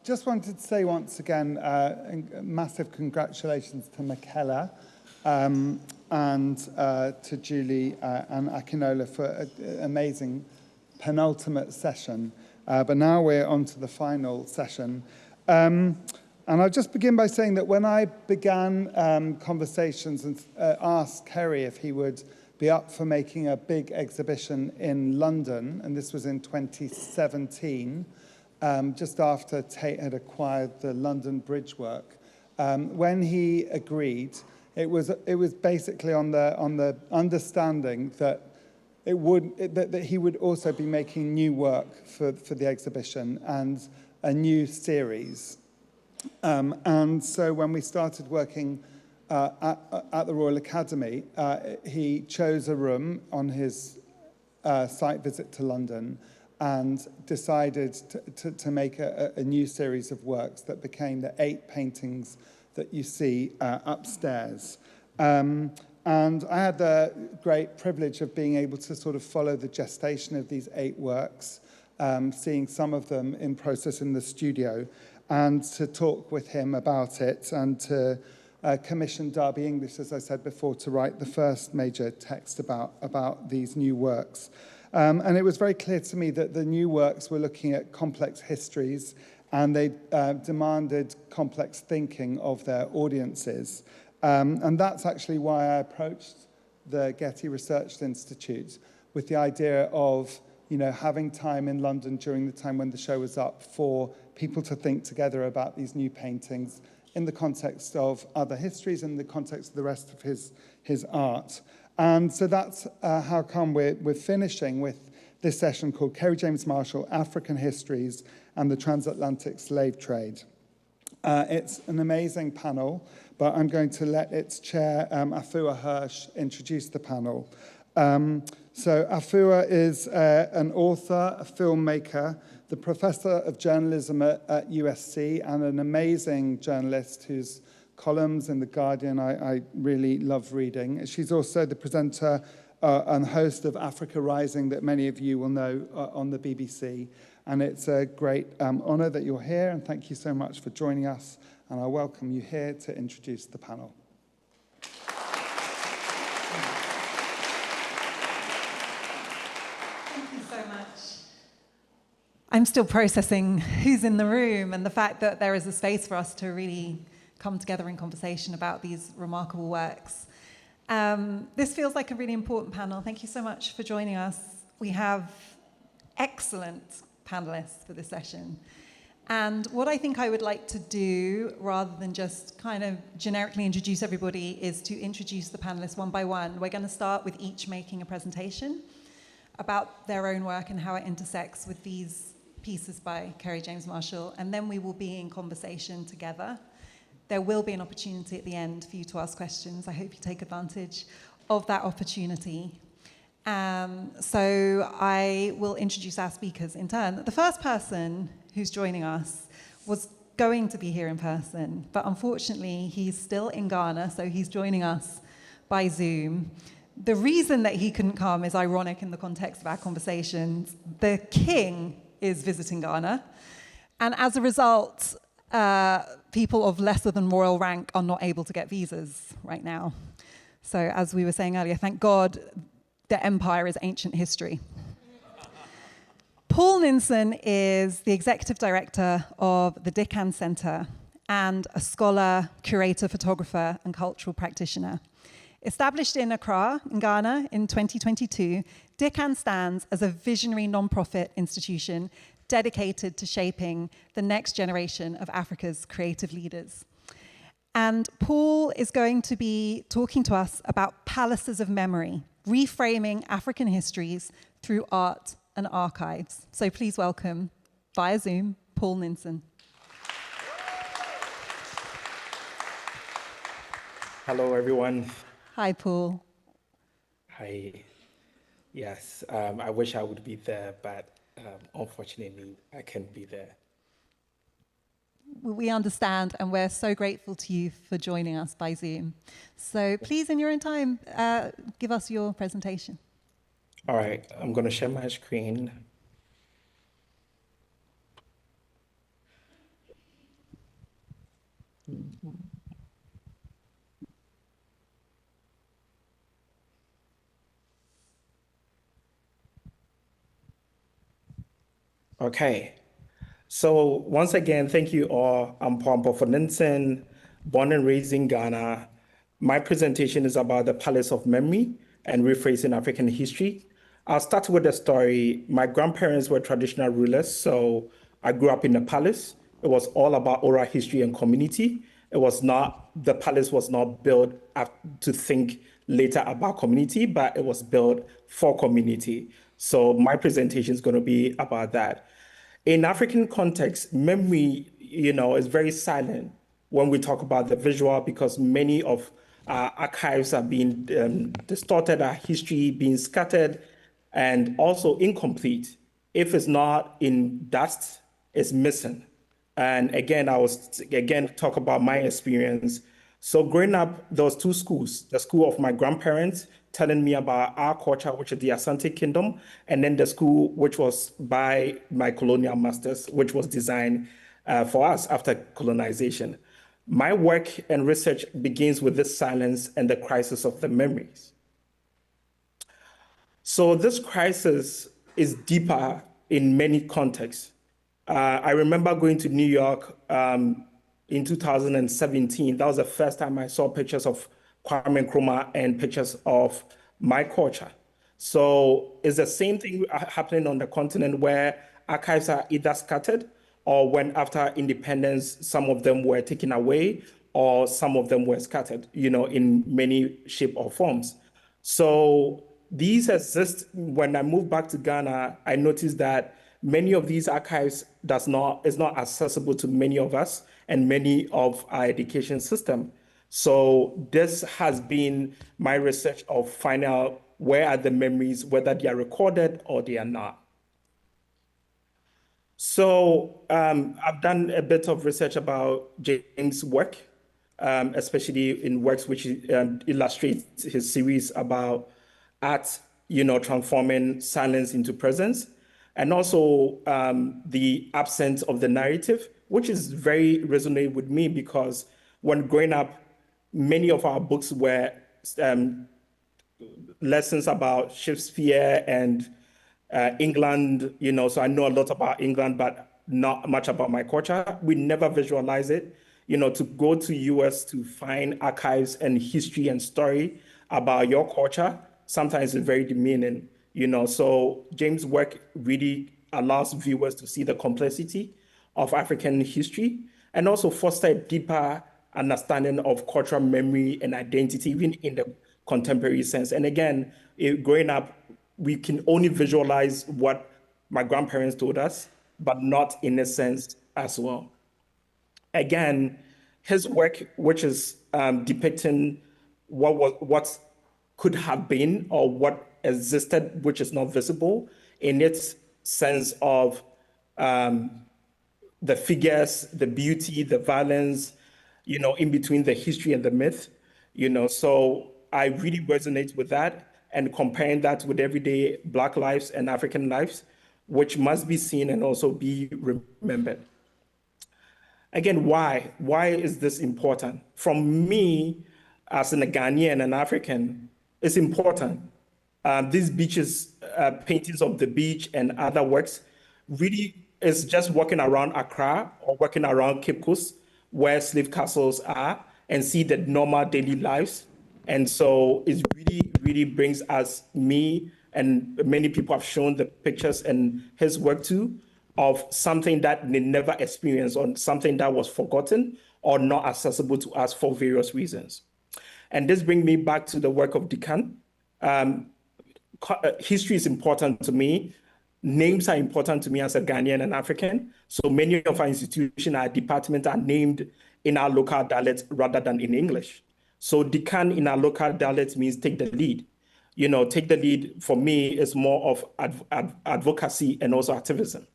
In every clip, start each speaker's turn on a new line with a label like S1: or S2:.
S1: just wanted to say once again, massive congratulations to Michaela and to Julie and Akinola for an amazing penultimate session. But now we're on to the final session. And I'll just begin by saying that when I began conversations and asked Kerry if he would be up for making a big exhibition in London, and this was in 2017, just after Tate had acquired the London Bridge work. When he agreed, it was basically on the understanding that that he would also be making new work for the exhibition and a new series. And so when we started working at the Royal Academy, he chose a room on his site visit to London and decided to make a new series of works that became the 8 paintings that you see upstairs. And I had the great privilege of being able to sort of follow the gestation of these 8 works, seeing some of them in process in the studio, and to talk with him about it, and to commission Derby English, as I said before, to write the first major text about these new works. And it was very clear to me that the new works were looking at complex histories, and they demanded complex thinking of their audiences. And that's actually why I approached the Getty Research Institute with the idea of, having time in London during the time when the show was up for people to think together about these new paintings in the context of other histories, in the context of the rest of his art. And so that's how come we're finishing with this session called Kerry James Marshall, African Histories and the Transatlantic Slave Trade. It's an amazing panel, but I'm going to let its chair, Afua Hirsch, introduce the panel. So Afua is an author, a filmmaker, the professor of journalism at USC, and an amazing journalist whose columns in The Guardian I really love reading. She's also the presenter and host of Africa Rising that many of you will know on the BBC. And it's a great honor that you're here, and thank you so much for joining us. And I welcome you here to introduce the panel.
S2: Thank you so much. I'm still processing who's in the room and the fact that there is a space for us to really come together in conversation about these remarkable works. This feels like a really important panel. Thank you so much for joining us. We have excellent panelists for this session. And what I think I would like to do, rather than just kind of generically introduce everybody, is to introduce the panelists one by one. We're going to start with each making a presentation about their own work and how it intersects with these pieces by Kerry James Marshall, and then we will be in conversation together. There will be an opportunity at the end for you to ask questions. I hope you take advantage of that opportunity. So I will introduce our speakers in turn. The first person who's joining us was going to be here in person, but unfortunately he's still in Ghana, so he's joining us by Zoom. The reason that he couldn't come is ironic in the context of our conversations. The king is visiting Ghana, and as a result, people of lesser than royal rank are not able to get visas right now. So as we were saying earlier, thank God the empire is ancient history. Paul Ninson is the executive director of the Dickan Center and a scholar, curator, photographer, and cultural practitioner. Established in Accra, in Ghana, in 2022, Dickan stands as a visionary non-profit institution dedicated to shaping the next generation of Africa's creative leaders. And Paul is going to be talking to us about palaces of memory, reframing African histories through art and archives. So please welcome, via Zoom, Paul Ninson.
S3: Hello, everyone.
S2: Hi, Paul.
S3: Hi. Yes, I wish I would be there, but unfortunately, I can't be there.
S2: We understand, and we're so grateful to you for joining us by Zoom. So please, in your own time, give us your presentation.
S3: All right, I'm going to share my screen. Okay. So once again, thank you all. I'm Pompo for Ninson, born and raised in Ghana. My presentation is about the Palace of Memory and rephrasing African history. I'll start with a story. My grandparents were traditional rulers, so I grew up in the palace. It was all about oral history and community. The palace was not built to think later about community, but it was built for community. So my presentation is going to be about that. In African context, memory, is very silent when we talk about the visual because many of our archives are being distorted, our history being scattered, and also incomplete. If it's not in dust, it's missing. And again, I was talk about my experience. So growing up, there was two schools, the school of my grandparents telling me about our culture, which is the Asante Kingdom, and then the school which was by my colonial masters, which was designed for us after colonization. My work and research begins with this silence and the crisis of the memories. So this crisis is deeper in many contexts. I remember going to New York in 2017. That was the first time I saw pictures of Kwame Nkrumah and pictures of my culture. So it's the same thing happening on the continent where archives are either scattered or when after independence, some of them were taken away or some of them were scattered, in many shape or forms. So these exist. When I moved back to Ghana, I noticed that many of these archives is not accessible to many of us and many of our education system. So this has been my research of finding out where are the memories, whether they are recorded or they are not. So I've done a bit of research about James' work, especially in works which illustrates his series about art, transforming silence into presence, and also the absence of the narrative, which is very resonant with me because when growing up, many of our books were lessons about Shakespeare and England, so I know a lot about England, but not much about my culture. We never visualize it. To go to US to find archives and history and story about your culture, sometimes it's very demeaning, So James' work really allows viewers to see the complexity of African history and also foster a deeper understanding of cultural memory and identity, even in the contemporary sense. And again, growing up, we can only visualize what my grandparents told us, but not in a sense as well. Again, his work, which is depicting what could have been or what existed, which is not visible, in its sense of the figures, the beauty, the violence, in between the history and the myth, So I really resonate with that and comparing that with everyday Black lives and African lives, which must be seen and also be remembered. Again, why? Why is this important? From me, as a Ghanaian and African, it's important. These beaches, paintings of the beach and other works, really is just walking around Accra or walking around Cape Coast, where slave castles are, and see the normal daily lives. And so it really, really brings us, me, and many people have shown the pictures and his work too, of something that they never experienced or something that was forgotten or not accessible to us for various reasons. And this brings me back to the work of Decan. History is important to me. Names are important to me as a Ghanaian and African. So many of our institutions, our departments are named in our local dialect rather than in English. So Decan in our local dialect means take the lead. Take the lead for me is more of advocacy and also activism.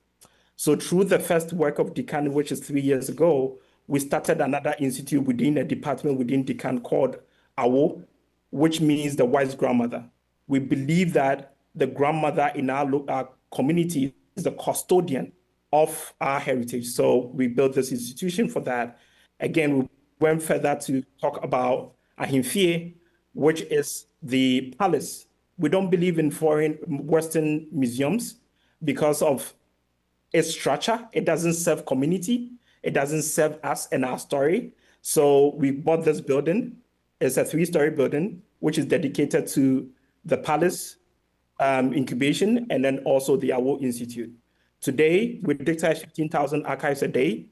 S3: So through the first work of Decan, which is 3 years ago, we started another institute within a department within Decan called Awo, which means the wise grandmother. We believe that the grandmother in our community is the custodian of our heritage. So we built this institution for that. Again, went further to talk about Ahenfie, which is the palace. We don't believe in foreign Western museums because of its structure. It doesn't serve community. It doesn't serve us and our story. So we bought this building. It's a 3-story building, which is dedicated to the palace incubation and then also the Awo Institute. Today, we digitize 15,000 archives a day.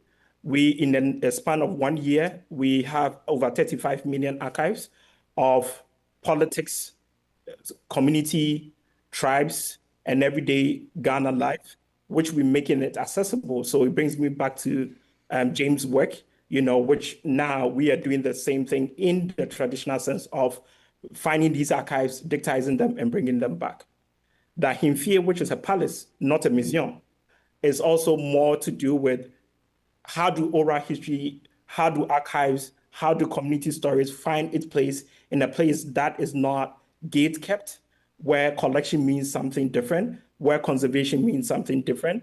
S3: In a span of 1 year, we have over 35 million archives of politics, community, tribes, and everyday Ghana life, which we're making it accessible. So it brings me back to James' work, which now we are doing the same thing in the traditional sense of finding these archives, digitizing them, and bringing them back. The Ahenfie, which is a palace, not a museum, is also more to do with how do oral history, how do archives, how do community stories find its place in a place that is not gate kept, where collection means something different, where conservation means something different.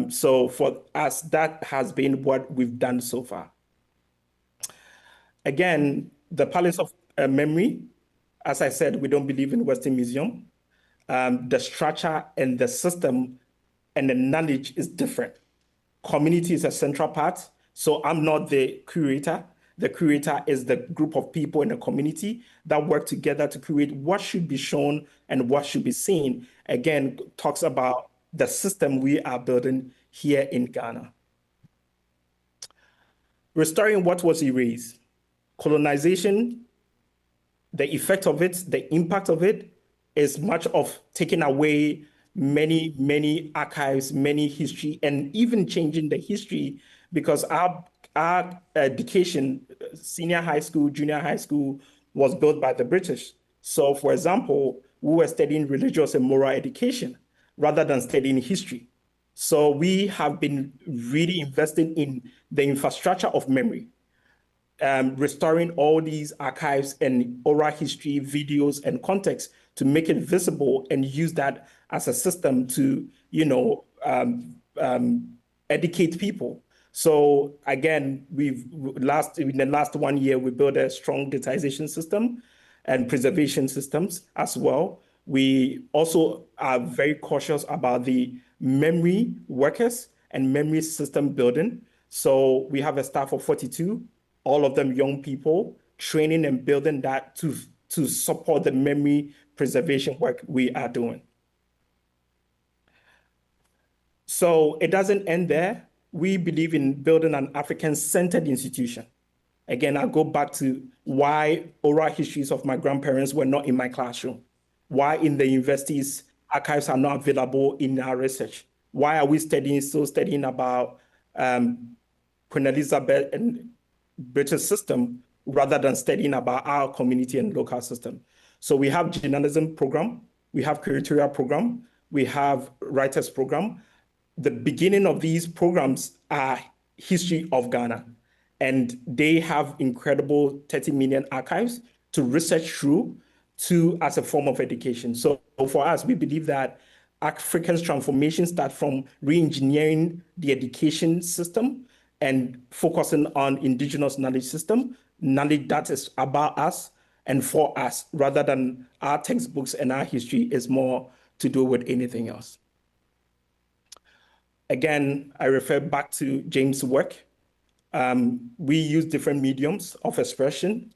S3: So for us, that has been what we've done so far. Again, the Palace of Memory, as I said, we don't believe in Western Museum. The structure and the system and the knowledge is different. Community is a central part. So I'm not the curator. The curator is the group of people in the community that work together to create what should be shown and what should be seen. Again, talks about the system we are building here in Ghana. Restoring what was erased. Colonization, the effect of it, the impact of it is much of taking away many archives, many history, and even changing the history, because our education, senior high school, junior high school, was built by the British. So for example, we were studying religious and moral education rather than studying history. So we have been really investing in the infrastructure of memory, restoring all these archives and oral history, videos, and context to make it visible and use that as a system to, educate people. So again, in the last 1 year, we built a strong digitization system and preservation systems as well. We also are very cautious about the memory workers and memory system building. So we have a staff of 42, all of them young people, training and building that to support the memory preservation work we are doing. So it doesn't end there. We believe in building an African-centered institution. Again, I'll go back to why oral histories of my grandparents were not in my classroom. Why in the universities, archives are not available in our research. Why are we still studying about Queen Elizabeth and British system rather than studying about our community and local system? So we have journalism program, we have curatorial program, we have writers program. The beginning of these programs are history of Ghana, and they have incredible 30 million archives to research through as a form of education. So for us, we believe that Africa's transformation starts from re-engineering the education system and focusing on indigenous knowledge system, knowledge that is about us and for us, rather than our textbooks and our history is more to do with anything else. Again, I refer back to James' work. We use different mediums of expression,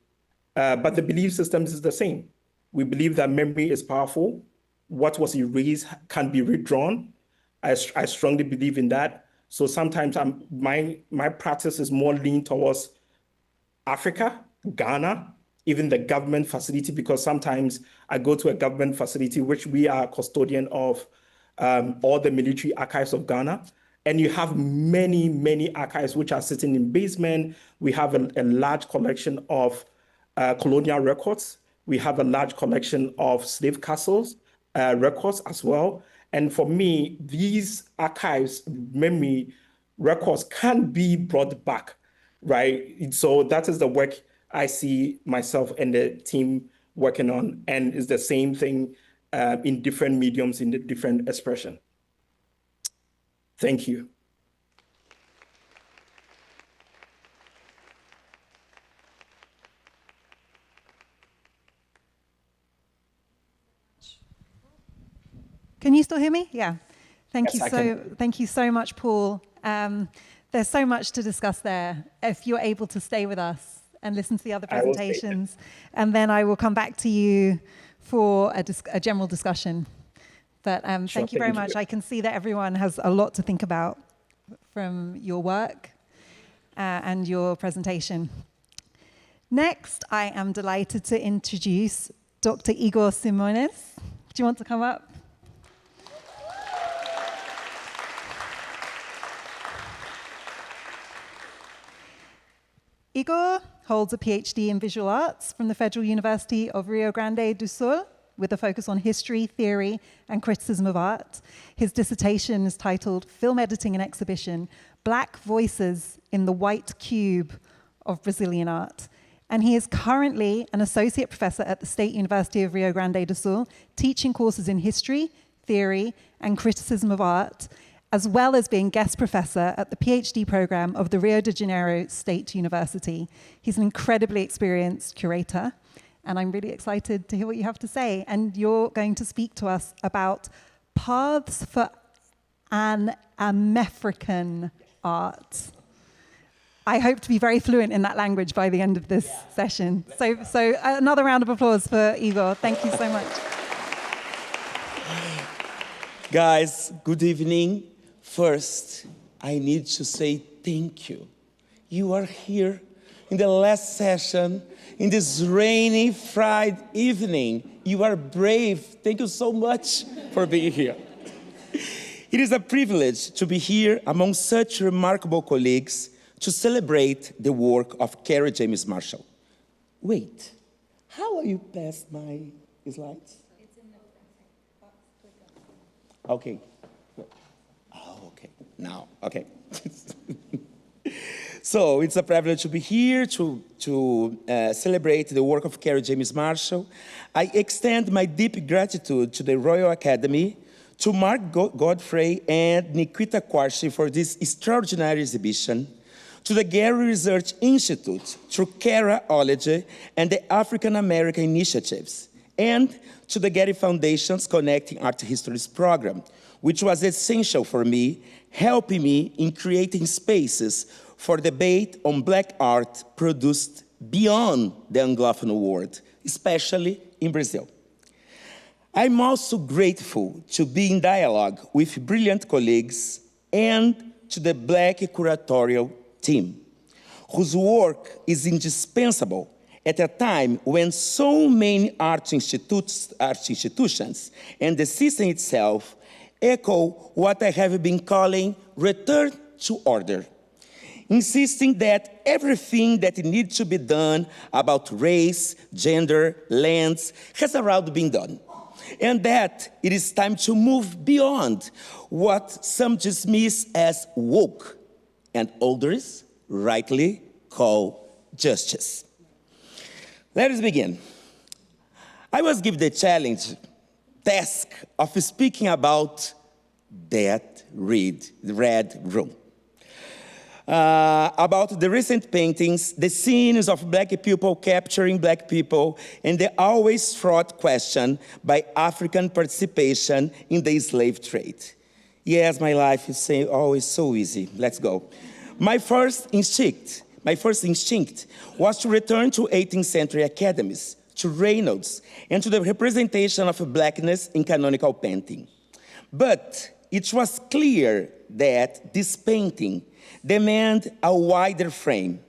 S3: but the belief system is the same. We believe that memory is powerful. What was erased can be redrawn. I strongly believe in that. So sometimes my practice is more lean towards Africa, Ghana, even the government facility, because sometimes I go to a government facility, which we are custodian of all the military archives of Ghana. And you have many archives which are sitting in basement. We have a large collection of colonial records. We have a large collection of slave castles records as well. And for me, these archives, memory records can be brought back, right? So that is the work I see myself and the team working on. And it's the same thing in different mediums, in the different expression. Thank you.
S2: Can you still hear me? Yeah. Thank you so much, Paul. There's so much to discuss there. If you're able to stay with us and listen to the other presentations, and then I will come back to you for a general discussion. But thank you very much. I can see that everyone has a lot to think about from your work and your presentation. Next, I am delighted to introduce Dr. Igor Simões. Do you want to come up? Igor holds a PhD in visual arts from the Federal University of Rio Grande do Sul with a focus on history, theory, and criticism of art. His dissertation is titled Film Editing and Exhibition, Black Voices in the White Cube of Brazilian Art. And he is currently an associate professor at the State University of Rio Grande do Sul, teaching courses in history, theory, and criticism of art, as well as being guest professor at the PhD program of the Rio de Janeiro State University. He's an incredibly experienced curator, and I'm really excited to hear what you have to say. And you're going to speak to us about paths for an Ahenfie art. I hope to be very fluent in that language by the end of this session. So another round of applause for Igor. Thank you so much.
S4: Guys, good evening. First, I need to say thank you. You are here in the last session, in this rainy Friday evening. You are brave. Thank you so much for being here. It is a privilege to be here among such remarkable colleagues to celebrate the work of Kerry James Marshall. Wait, how are you past my slides? It's in the front. Okay. Oh, okay. Now, okay. So it's a privilege to be here to celebrate the work of Kerry James Marshall. I extend my deep gratitude to the Royal Academy, to Mark Godfrey and Nikita Kwarshi for this extraordinary exhibition, to the Getty Research Institute, through Keraology and the African American Initiatives, and to the Getty Foundation's Connecting Art Histories program, which was essential for me, helping me in creating spaces for debate on Black art produced beyond the Anglophone world, especially in Brazil. I'm also grateful to be in dialogue with brilliant colleagues and to the Black Curatorial team, whose work is indispensable at a time when so many art institutions and the system itself echo what I have been calling return to order, insisting that everything that needs to be done about race, gender, lands has already been done, and that it is time to move beyond what some dismiss as woke and others rightly call justice. Let us begin. I was given the task of speaking about that red room. About the recent paintings, the scenes of Black people capturing Black people, and the always fraught question by African participation in the slave trade. Yes, my life is always so easy. Let's go. My first instinct was to return to 18th century academies, to Reynolds, and to the representation of Blackness in canonical painting. But it was clear that this painting demanded a wider frame,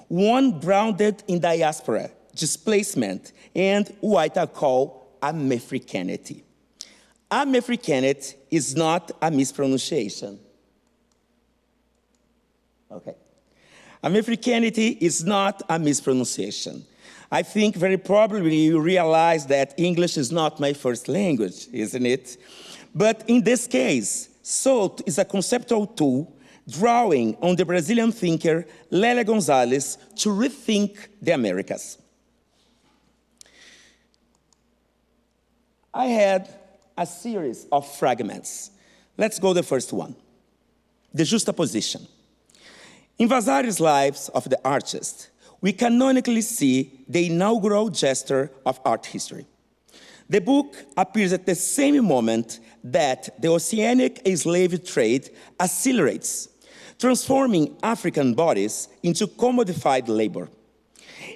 S4: one grounded in diaspora, displacement, and what I call Ahenfianity. Ahenfianity is not a mispronunciation. Okay. Ahenfianity is not a mispronunciation. I think very probably you realize that English is not my first language, isn't it? But in this case, SOT is a conceptual tool drawing on the Brazilian thinker Lélia Gonzalez to rethink the Americas. I had a series of fragments. Let's go to the first one, the juxtaposition. In Vasari's Lives of the Artist, we canonically see the inaugural gesture of art history. The book appears at the same moment that the oceanic slave trade accelerates, transforming African bodies into commodified labor.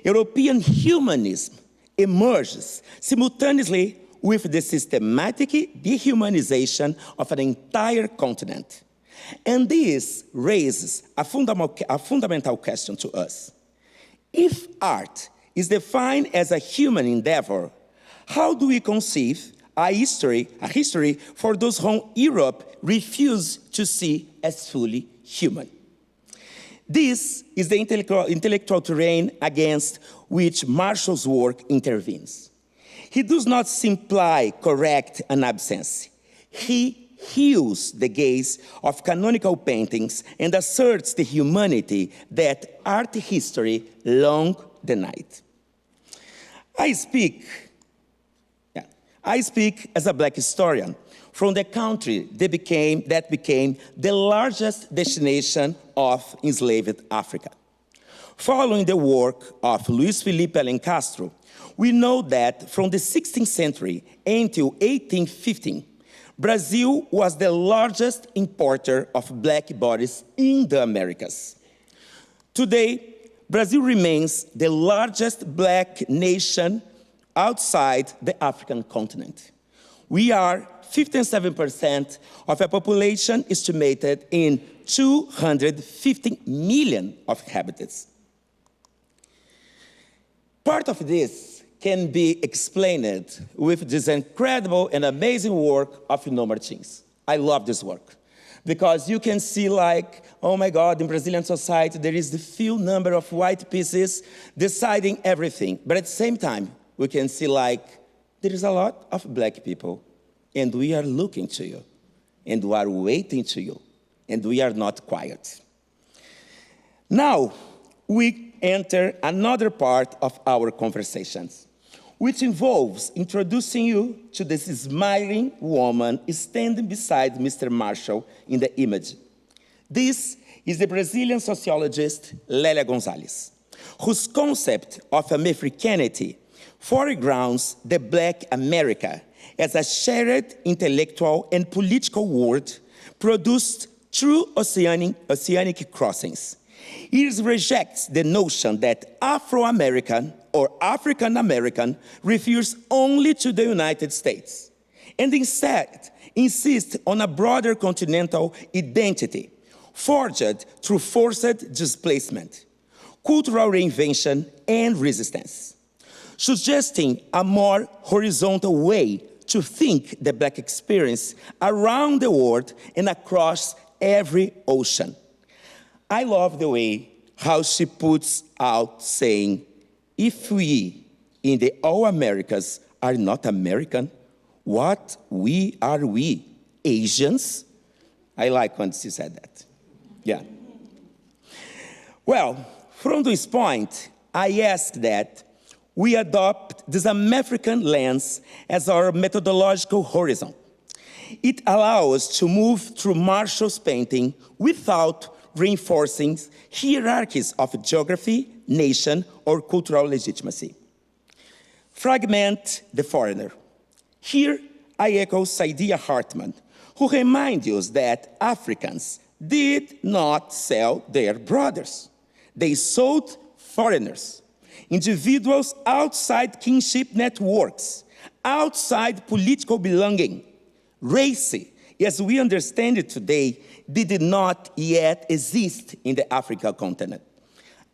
S4: European humanism emerges simultaneously with the systematic dehumanization of an entire continent. And this raises a fundamental question to us. If art is defined as a human endeavor, how do we conceive a history for those whom Europe refused to see as fully human? This is the intellectual terrain against which Marshall's work intervenes. He does not simply correct an absence. He heals the gaze of canonical paintings and asserts the humanity that art history long denied. I speak as a Black historian from the country that became the largest destination of enslaved Africa. Following the work of Luis Felipe Alencastro, we know that from the 16th century until 1815, Brazil was the largest importer of Black bodies in the Americas. Today, Brazil remains the largest Black nation outside the African continent. We are 57% of a population estimated in 250 million of inhabitants. Part of this can be explained with this incredible and amazing work of Inô Martins. I love this work because you can see like, oh my God, in Brazilian society, there is the few number of white pieces deciding everything. But at the same time, we can see like, there is a lot of Black people and we are looking to you and we are waiting to you and we are not quiet. Now, we enter another part of our conversations, which involves introducing you to this smiling woman standing beside Mr. Marshall in the image. This is the Brazilian sociologist Lélia Gonzalez, whose concept of Americanity foregrounds the Black America as a shared intellectual and political world produced through oceanic crossings. It rejects the notion that Afro-American or African-American refers only to the United States, and instead insists on a broader continental identity forged through forced displacement, cultural reinvention, and resistance, suggesting a more horizontal way to think the Black experience around the world and across every ocean. I love the way how she puts out saying, if we in the all Americas are not American, what are we? Asians? I like when she said that. Yeah. Well, from this point, I ask that we adopt this American lens as our methodological horizon. It allows us to move through Marshall's painting without reinforcing hierarchies of geography, nation, or cultural legitimacy. Fragment the foreigner. Here, I echo Saidiya Hartman, who reminds us that Africans did not sell their brothers. They sold foreigners, individuals outside kinship networks, outside political belonging. Race, as we understand it today, did not yet exist in the African continent.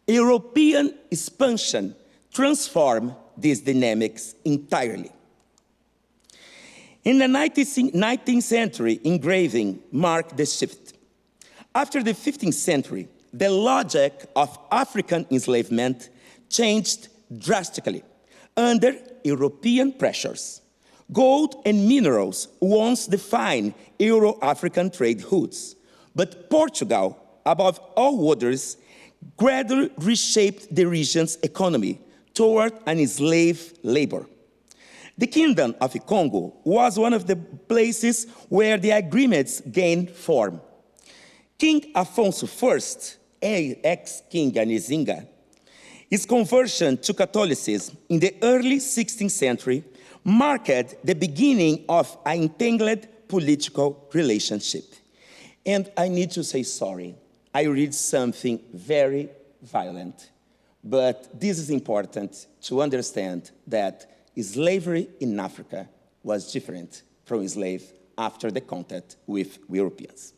S4: European expansion transformed these dynamics entirely. In the 19th century, engraving marked the shift. After the 15th century, the logic of African enslavement changed drastically under European pressures. Gold and minerals once defined Euro-African trade routes, but Portugal, above all others, gradually reshaped the region's economy toward an enslaved labor. The Kingdom of Congo was one of the places where the agreements gained form. King Afonso I, ex-King Anizinga, his conversion to Catholicism in the early 16th century marked the beginning of an entangled political relationship. And I need to say sorry. I read something very violent, but this is important to understand that slavery in Africa was different from slavery after the contact with Europeans.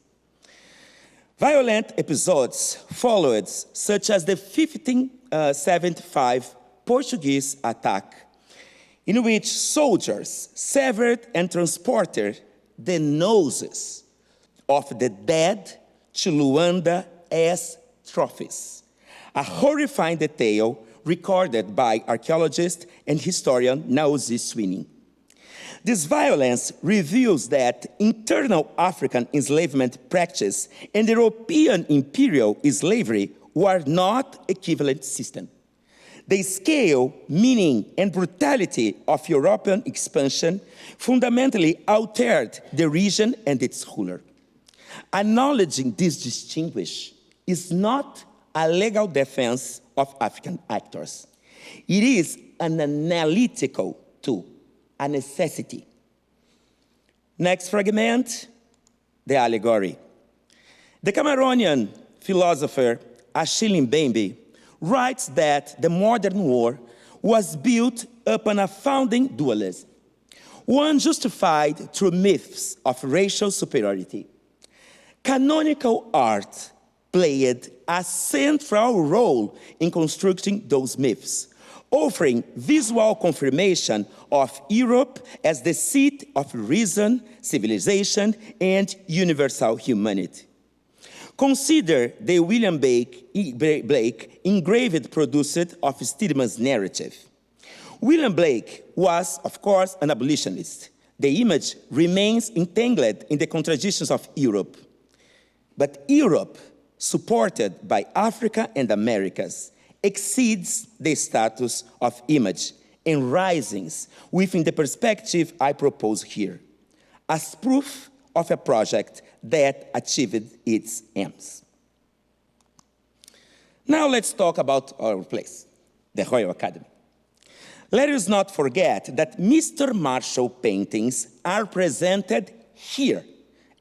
S4: Violent episodes followed, such as the 1575 Portuguese attack, in which soldiers severed and transported the noses of the dead to Luanda as trophies. A horrifying detail recorded by archaeologist and historian Naozi Sweeney. This violence reveals that internal African enslavement practice and European imperial slavery were not equivalent systems. The scale, meaning, and brutality of European expansion fundamentally altered the region and its ruler. Acknowledging this distinction is not a legal defense of African actors. It is an analytical tool, a necessity. Next fragment, the allegory. The Cameroonian philosopher Achille Mbembe writes that the modern war was built upon a founding dualism, one justified through myths of racial superiority. Canonical art played a central role in constructing those myths, offering visual confirmation of Europe as the seat of reason, civilization, and universal humanity. Consider the William Blake engraved produced of Stedman's narrative. William Blake was, of course, an abolitionist. The image remains entangled in the contradictions of Europe. But Europe, supported by Africa and Americas, exceeds the status of image and rises within the perspective I propose here, as proof of a project that achieved its aims. Now let's talk about our place, the Royal Academy. Let us not forget that Mr. Marshall paintings are presented here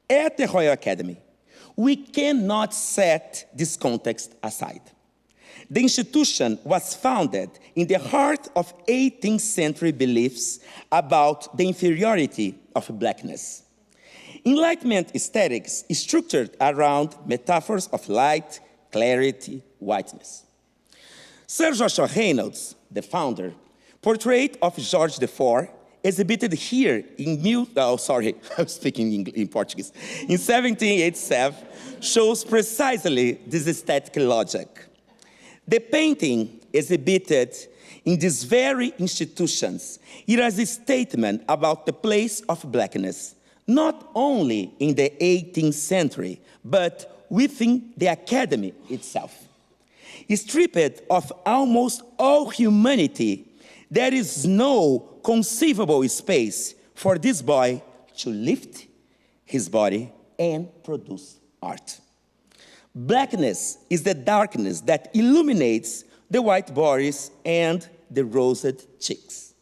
S4: at the Royal Academy. We cannot set this context aside. The institution was founded in the heart of 18th century beliefs about the inferiority of blackness. Enlightenment aesthetics is structured around metaphors of light, clarity, whiteness. Sir Joshua Reynolds, the founder, portrait of George IV, exhibited here in I'm speaking in Portuguese, in 1787, shows precisely this aesthetic logic. The painting exhibited in these very institutions, it is a statement about the place of blackness, not only in the 18th century, but within the academy itself. Stripped of almost all humanity, there is no conceivable space for this boy to lift his body and produce art. Blackness is the darkness that illuminates the white bodies and the rosed cheeks.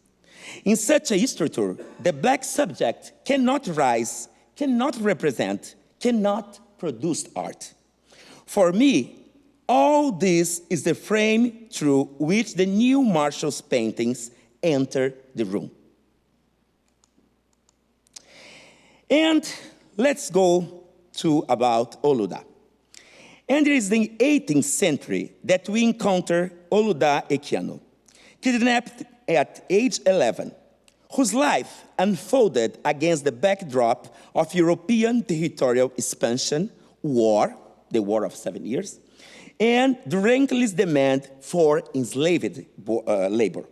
S4: In such a structure, the black subject cannot rise, cannot represent, cannot produce art. For me, all this is the frame through which the new Marshall's paintings enter the room. And let's go to about Oluda. And it is in the 18th century that we encounter Oluda Ekiano, kidnapped at age 11, whose life unfolded against the backdrop of European territorial expansion, war, the War of 7 Years, and the relentless demand for enslaved labor.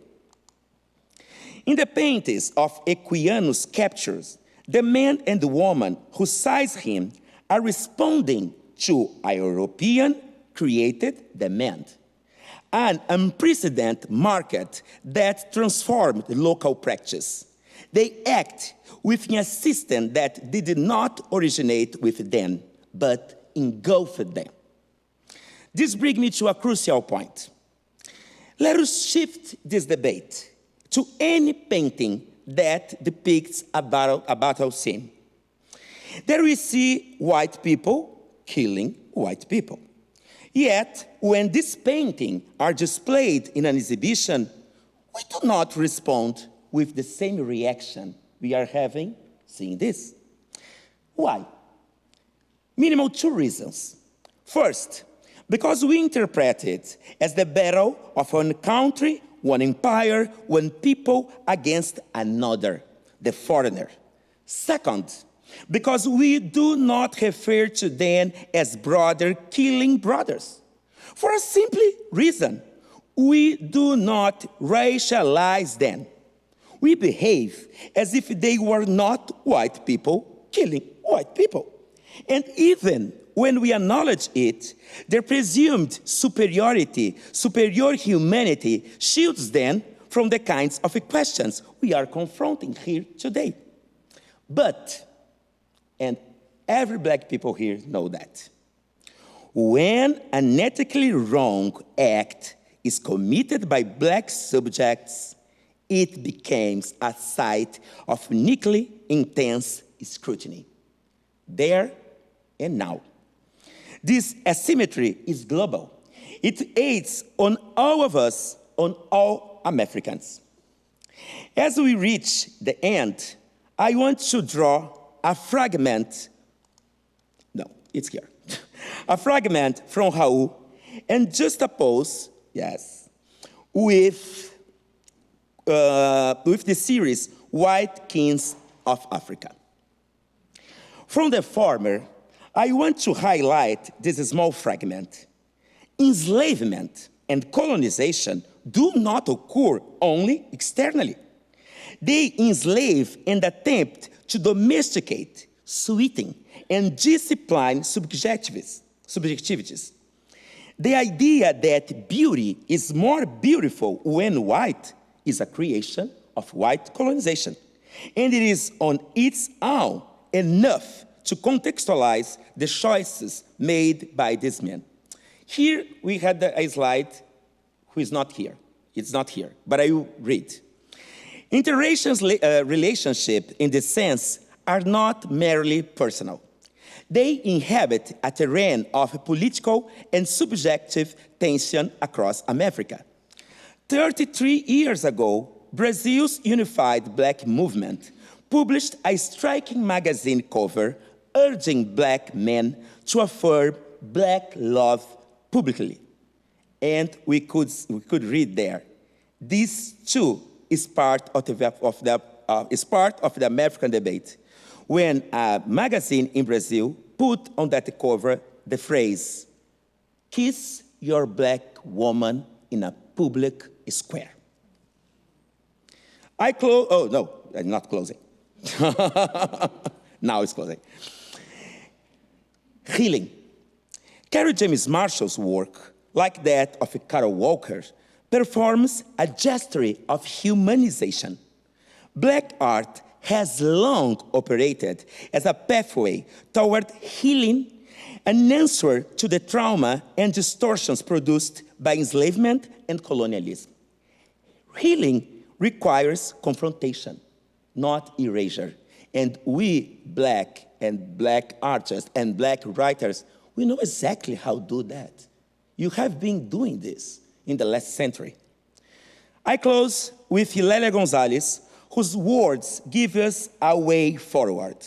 S4: In the paintings of Equiano's captures, the man and the woman who seize him are responding to a European-created demand, an unprecedented market that transformed local practice. They act within a system that did not originate with them, but engulfed them. This brings me to a crucial point. Let us shift this debate to any painting that depicts a battle scene. There we see white people killing white people. Yet, when these paintings are displayed in an exhibition, we do not respond with the same reaction we are having seeing this. Why? Minimal 2 reasons. First, because we interpret it as the battle of one country, one empire, one people against another, the foreigner. Second, because we do not refer to them as brother killing brothers. For a simple reason, we do not racialize them. We behave as if they were not white people killing white people. And even when we acknowledge it, their presumed superiority, superior humanity, shields them from the kinds of questions we are confronting here today. But, and every black people here know that, when an ethically wrong act is committed by black subjects, it becomes a site of uniquely intense scrutiny. There and now. This asymmetry is global. It aids on all of us, on all Americans. As we reach the end, I want to draw a fragment, no, it's here, a fragment from Raul, and juxtapose, yes, with the series White Kings of Africa. From the former, I want to highlight this small fragment. Enslavement and colonization do not occur only externally. They enslave and attempt to domesticate, sweeten, and discipline subjectivities. The idea that beauty is more beautiful when white is a creation of white colonization, and it is on its own enough to contextualize the choices made by these men. Here we had a slide who is not here. It's not here, but I will read. Interracial relationships, in this sense, are not merely personal. They inhabit a terrain of political and subjective tension across America. 33 years ago, Brazil's unified black movement published a striking magazine cover urging black men to affirm black love publicly. And we could read there, this too is part of the American debate, when a magazine in Brazil put on that cover the phrase, "Kiss your black woman in a public square." Oh no, I'm not closing. Now it's closing. Healing. Kerry James Marshall's work, like that of Carol Walker, performs a gesture of humanization. Black art has long operated as a pathway toward healing, an answer to the trauma and distortions produced by enslavement and colonialism. Healing requires confrontation, not erasure. And we, black artists and black writers, we know exactly how to do that. You have been doing this in the last century. I close with Hilaria Gonzalez, whose words give us a way forward.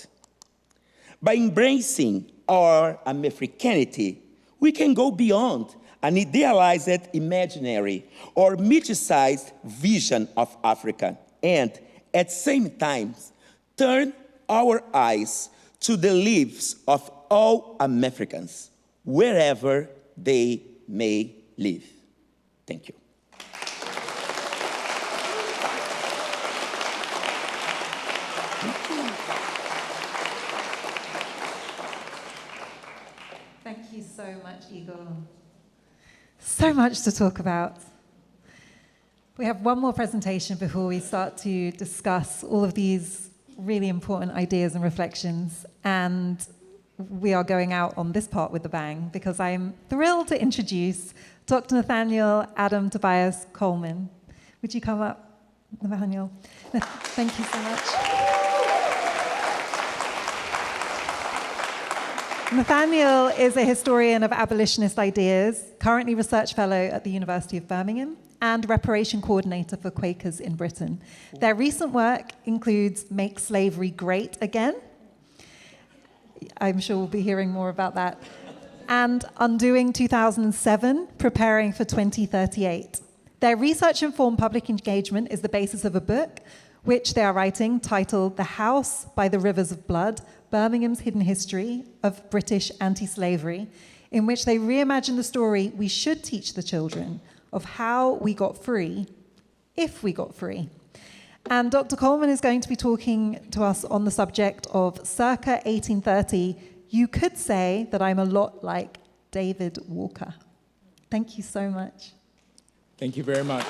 S4: By embracing our Americanity, we can go beyond an idealized imaginary or mythicized vision of Africa, and at the same time, turn our eyes to the lives of all Americans, wherever they may live. Thank you.
S2: Thank you so much, Igor. So much to talk about. We have one more presentation before we start to discuss all of these really important ideas and reflections, and we are going out on this part with a bang because I'm thrilled to introduce Dr. Nathaniel, Adam, Tobias, Coleman. Would you come up Nathaniel. Thank you so much. Nathaniel is a historian of abolitionist ideas, currently research fellow at the University of Birmingham, and reparation coordinator for Quakers in Britain. Their recent work includes Make Slavery Great Again. I'm sure we'll be hearing more about that. And Undoing 2007, Preparing for 2038. Their research-informed public engagement is the basis of a book, which they are writing, titled The House by the Rivers of Blood, Birmingham's Hidden History of British Anti-Slavery, in which they reimagine the story we should teach the children of how we got free, if we got free. And Dr. Coleman is going to be talking to us on the subject of circa 1830, You Could Say That I'm a Lot Like David Walker. Thank you so much.
S4: Thank you very much.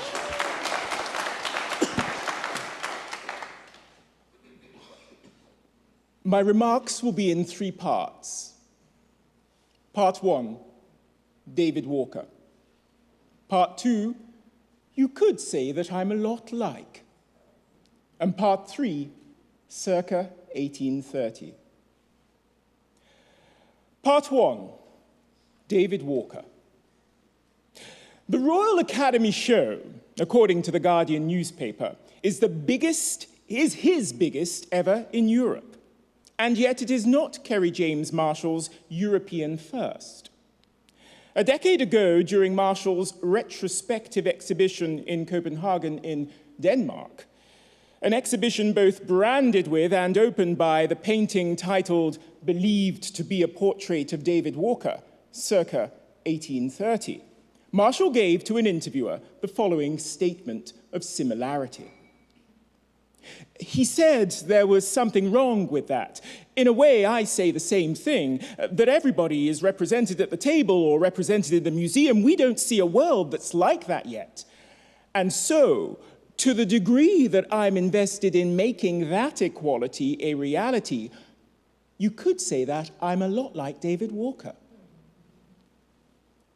S4: My remarks will be in 3 parts. Part 1, David Walker. Part 2, You Could Say That I'm a Lot Like. And part 3, circa 1830. Part 1, David Walker. The Royal Academy show, according to the Guardian newspaper, is his biggest ever in Europe. And yet it is not Kerry James Marshall's European first. A decade ago, during Marshall's retrospective exhibition in Copenhagen in Denmark, an exhibition both branded with and opened by the painting titled Believed to be a Portrait of David Walker, circa 1830, Marshall gave to an interviewer the following statement of similarity. He said there was something wrong with that. In a way, I say the same thing, that everybody is represented at the table or represented in the museum. We don't see a world that's like that yet. And so, to the degree that I'm invested in making that equality a reality, you could say that I'm a lot like David Walker.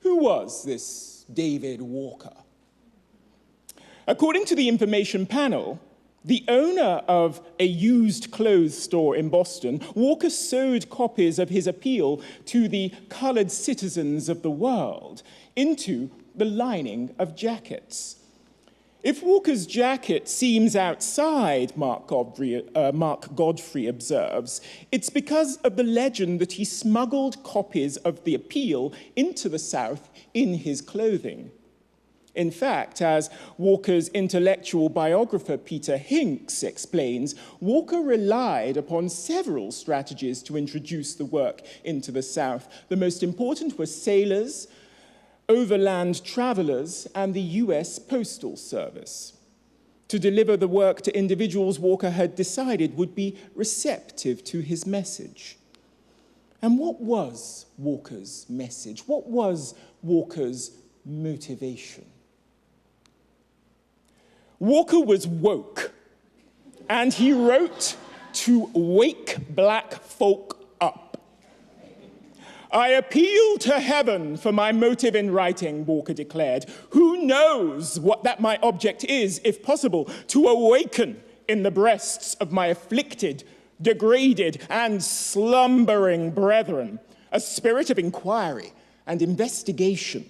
S4: Who was this David Walker? According to the information panel, the owner of a used clothes store in Boston, Walker sewed copies of his appeal to the colored citizens of the world into the lining of jackets. If Walker's jacket seems outside, Mark Godfrey observes, it's because of the legend that he smuggled copies of the appeal into the South in his clothing. In fact, as Walker's intellectual biographer Peter Hinks explains, Walker relied upon several strategies to introduce the work into the South. The most important were sailors, overland travelers, and the US Postal Service. To deliver the work to individuals Walker had decided would be receptive to his message. And what was Walker's message? What was Walker's motivation? Walker was woke, and he wrote to wake black folk up. I appeal to heaven for my motive in writing, Walker declared. Who knows what that my object is, if possible, to awaken in the breasts of my afflicted, degraded, and slumbering brethren a spirit of inquiry and investigation,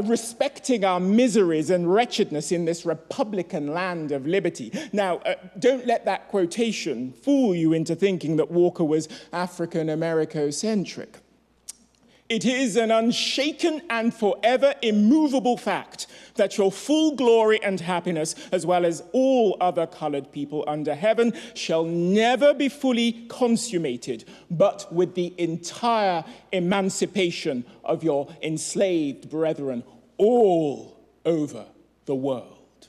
S4: respecting our miseries and wretchedness in this republican land of liberty. Now, don't let that quotation fool you into thinking that Walker was African-Americo-centric. It is an unshaken and forever immovable fact that your full glory and happiness, as well as all other colored people under heaven, shall never be fully consummated, but with the entire emancipation of your enslaved brethren all over the world.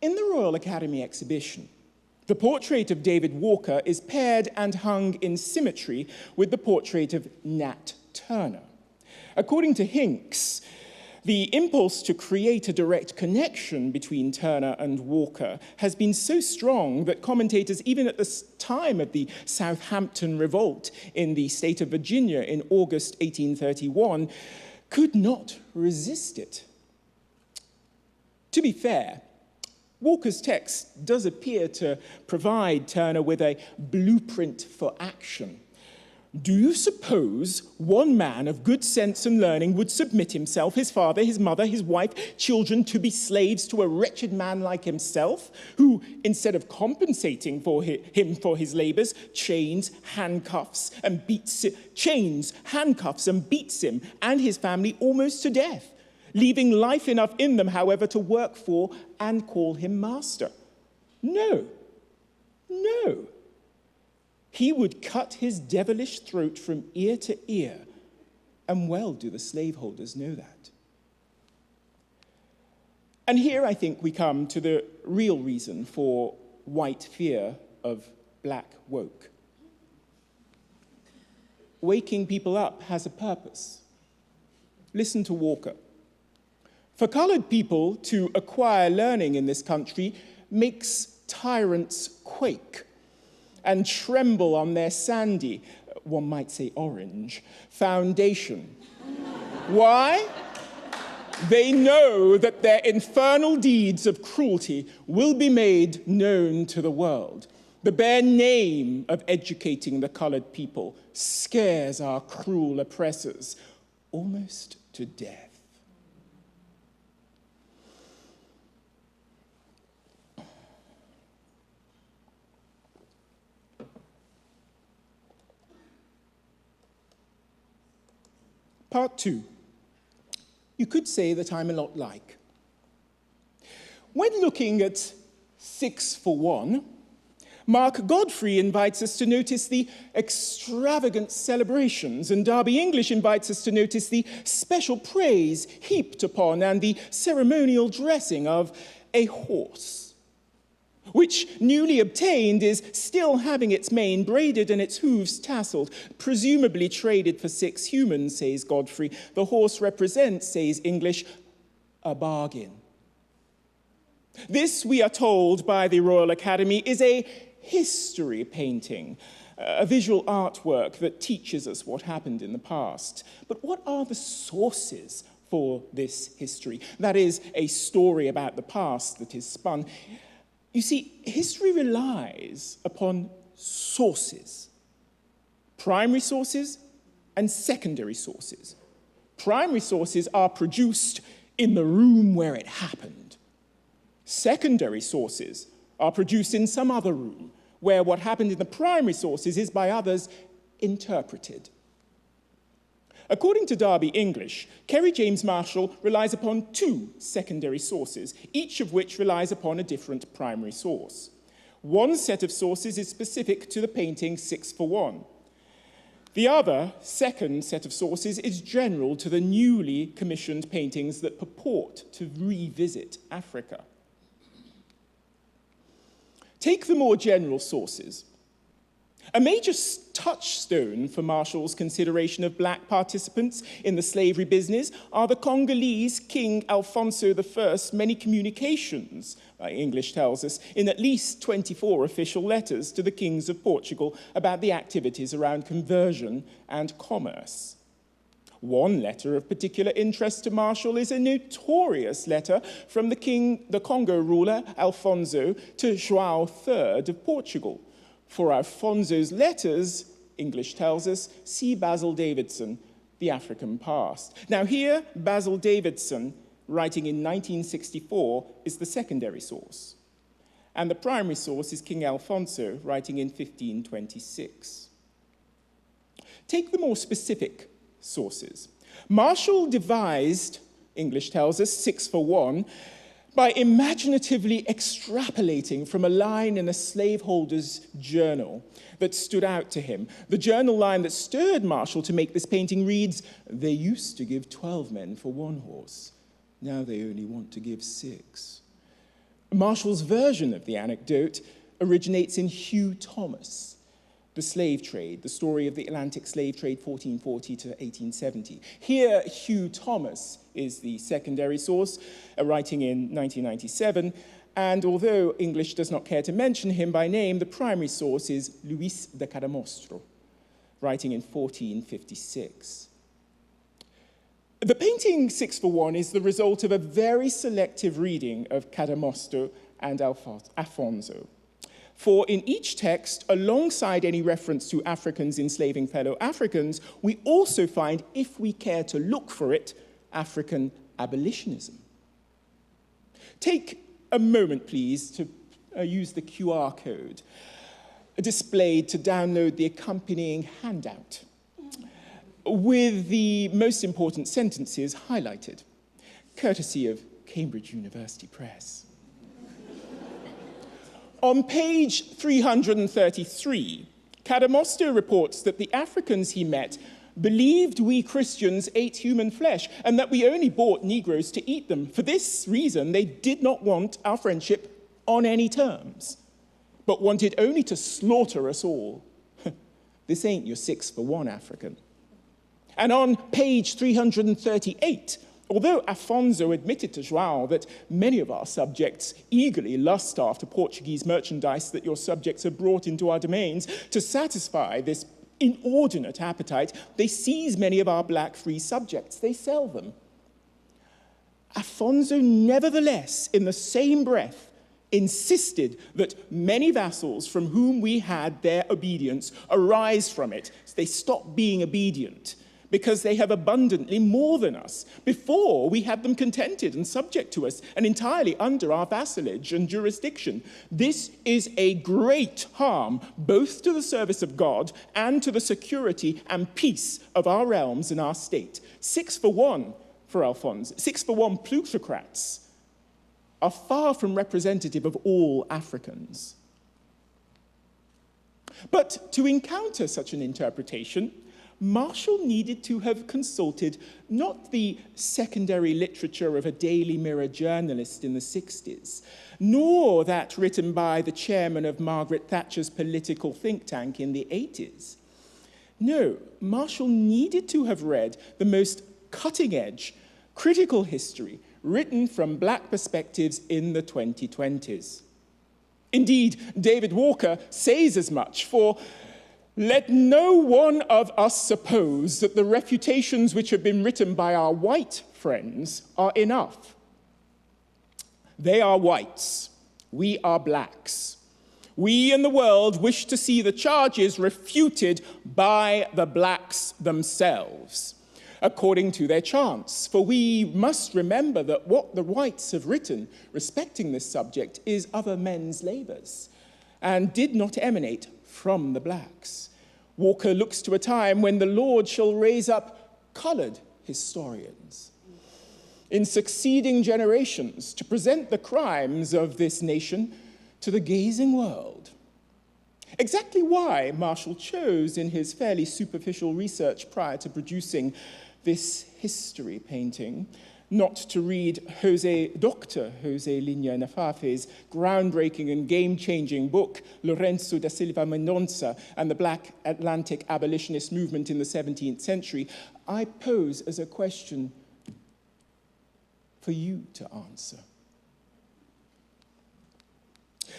S4: In the Royal Academy exhibition, the portrait of David Walker is paired and hung in symmetry with the portrait of Nat Turner. According to Hinks, the impulse to create a direct connection between Turner and Walker has been so strong that commentators, even at the time of the Southampton Revolt in the state of Virginia in August 1831, could not resist it. To be fair, Walker's text does appear to provide Turner with a blueprint for action. Do you suppose one man of good sense and learning would submit himself, his father, his mother, his wife, children, to be slaves to a wretched man like himself, who, instead of compensating for him for his labors, chains, handcuffs, and beats him and his family almost to death, leaving life enough in them, however, to work for and call him master? No. He would cut his devilish throat from ear to ear, and well do the slaveholders know that. And here I think we come to the real reason for white fear of black woke. Waking people up has a purpose. Listen to Walker. For colored people to acquire learning in this country makes tyrants quake and tremble on their sandy, one might say orange, foundation. Why? They know that their infernal deeds of cruelty will be made known to the world. The bare name of educating the colored people scares our cruel oppressors almost to death. Part 2. You could say that I'm a lot like. When looking at 6 for 1, Mark Godfrey invites us to notice the extravagant celebrations, and Darby English invites us to notice the special praise heaped upon and the ceremonial dressing of a horse, which, newly obtained, is still having its mane braided and its hooves tasseled, presumably traded for 6 humans, says Godfrey. The horse represents, says English, a bargain. This, we are told by the Royal Academy, is a history painting, a visual artwork that teaches us what happened in the past. But what are the sources for this history? That is, a story about the past that is spun. You see, history relies upon sources, primary sources and secondary sources. Primary sources are produced in the room where it happened. Secondary sources are produced in some other room where what happened in the primary sources is by others interpreted. According to Darby English, Kerry James Marshall relies upon 2 secondary sources, each of which relies upon a different primary source. One set of sources is specific to the painting 6 for 1. The other, second set of sources, is general to the newly commissioned paintings that purport to revisit Africa. Take the more general sources. A major touchstone for Marshall's consideration of black participants in the slavery business are the Congolese King Alfonso I's many communications, English tells us, in at least 24 official letters to the kings of Portugal about the activities around conversion and commerce. One letter of particular interest to Marshall is a notorious letter from the Congo ruler Alfonso to João III of Portugal. For Alfonso's letters, English tells us, see Basil Davidson, The African Past. Now here, Basil Davidson, writing in 1964, is the secondary source. And the primary source is King Alfonso, writing in 1526. Take the more specific sources. Marshall devised, English tells us, 6 for 1, by imaginatively extrapolating from a line in a slaveholder's journal that stood out to him. The journal line that stirred Marshall to make this painting reads, "They used to give 12 men for 1 horse. Now they only want to give 6. Marshall's version of the anecdote originates in Hugh Thomas, The Slave Trade, the story of the Atlantic slave trade 1440 to 1870. Here, Hugh Thomas is the secondary source, writing in 1997, and although English does not care to mention him by name, the primary source is Luis de Cadamostro, writing in 1456.
S5: The painting 6 for 1 is the result of a very selective reading of Cadamosto and Afonso. For in each text, alongside any reference to Africans enslaving fellow Africans, we also find, if we care to look for it, African abolitionism. Take a moment, please, to use the QR code displayed to download the accompanying handout, with the most important sentences highlighted, courtesy of Cambridge University Press. On page 333, Cadamosto reports that the Africans he met believed we Christians ate human flesh and that we only bought Negroes to eat them. For this reason, they did not want our friendship on any terms, but wanted only to slaughter us all. This ain't your 6 for 1 African. And on page 338, although Afonso admitted to João that many of our subjects eagerly lust after Portuguese merchandise that your subjects have brought into our domains, to satisfy this inordinate appetite, they seize many of our black free subjects. They sell them. Afonso, nevertheless, in the same breath, insisted that many vassals from whom we had their obedience arise from it. They stop being obedient because they have abundantly more than us. Before, we had them contented and subject to us and entirely under our vassalage and jurisdiction. This is a great harm, both to the service of God and to the security and peace of our realms and our state. 6 for 1 for Alphonse. 6 for 1 plutocrats are far from representative of all Africans. But to encounter such an interpretation, Marshall needed to have consulted not the secondary literature of a Daily Mirror journalist in the 60s, nor that written by the chairman of Margaret Thatcher's political think tank in the 80s. No, Marshall needed to have read the most cutting-edge, critical history written from black perspectives in the 2020s. Indeed, David Walker says as much, for let no one of us suppose that the refutations which have been written by our white friends are enough. They are whites. We are blacks. We in the world wish to see the charges refuted by the blacks themselves, according to their chance. For we must remember that what the whites have written respecting this subject is other men's labors, and did not emanate from the blacks. Walker looks to a time when the Lord shall raise up colored historians in succeeding generations to present the crimes of this nation to the gazing world. Exactly why Marshall chose in his fairly superficial research prior to producing this history painting not to read Dr. Jose Linha Nafafe's groundbreaking and game-changing book, Lourenço da Silva Mendonça and the Black Atlantic Abolitionist Movement in the 17th Century, I pose as a question for you to answer.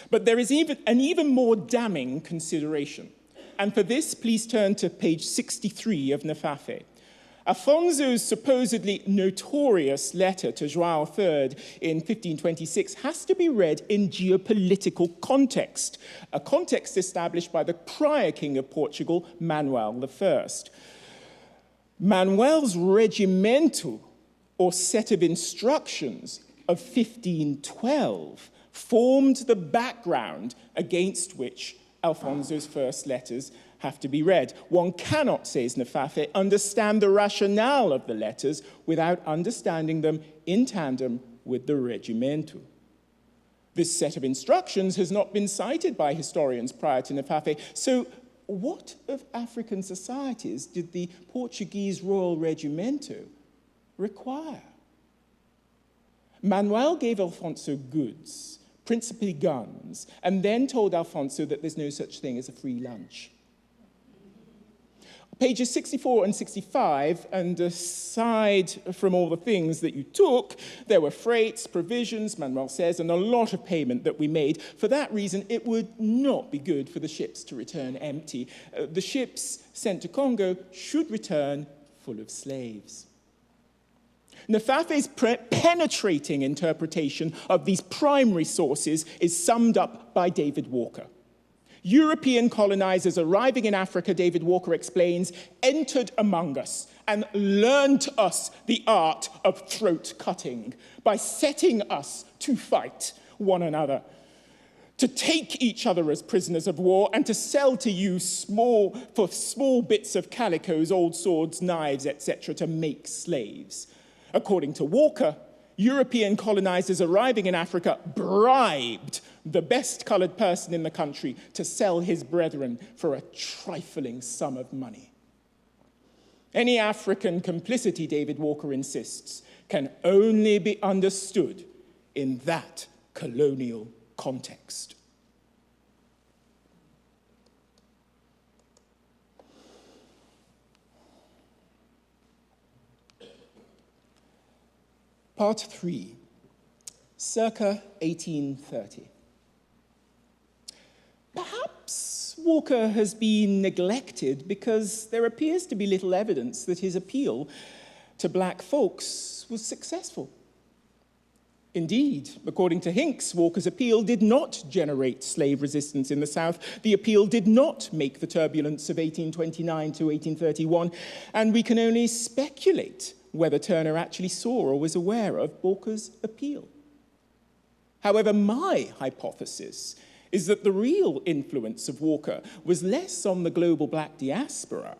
S5: But there is an even more damning consideration. And for this, please turn to page 63 of Nafafe. Afonso's supposedly notorious letter to João III in 1526 has to be read in geopolitical context, a context established by the prior king of Portugal, Manuel I. Manuel's regimento, or set of instructions of 1512, formed the background against which Alfonso's first letters have to be read. One cannot, says Nafafe, understand the rationale of the letters without understanding them in tandem with the regimento. This set of instructions has not been cited by historians prior to Nafafe. So what of African societies did the Portuguese royal regimento require? Manuel gave Alfonso goods, principally guns, and then told Alfonso that there's no such thing as a free lunch. Pages 64 and 65, and aside from all the things that you took, there were freights, provisions, Manuel says, and a lot of payment that we made. For that reason, it would not be good for the ships to return empty. The ships sent to Congo should return full of slaves. Nafafe's penetrating interpretation of these primary sources is summed up by David Walker. European colonizers arriving in Africa, David Walker explains, entered among us and learned us the art of throat cutting by setting us to fight one another, to take each other as prisoners of war, and to sell to you for small bits of calicos, old swords, knives, etc., to make slaves. According to Walker, European colonizers arriving in Africa bribed the best colored person in the country to sell his brethren for a trifling sum of money. Any African complicity, David Walker insists, can only be understood in that colonial context. Part 3, circa 1830. Perhaps Walker has been neglected because there appears to be little evidence that his appeal to black folks was successful. Indeed, according to Hincks, Walker's appeal did not generate slave resistance in the South. The appeal did not make the turbulence of 1829 to 1831, and we can only speculate whether Turner actually saw or was aware of Walker's appeal. However, my hypothesis is that the real influence of Walker was less on the global black diaspora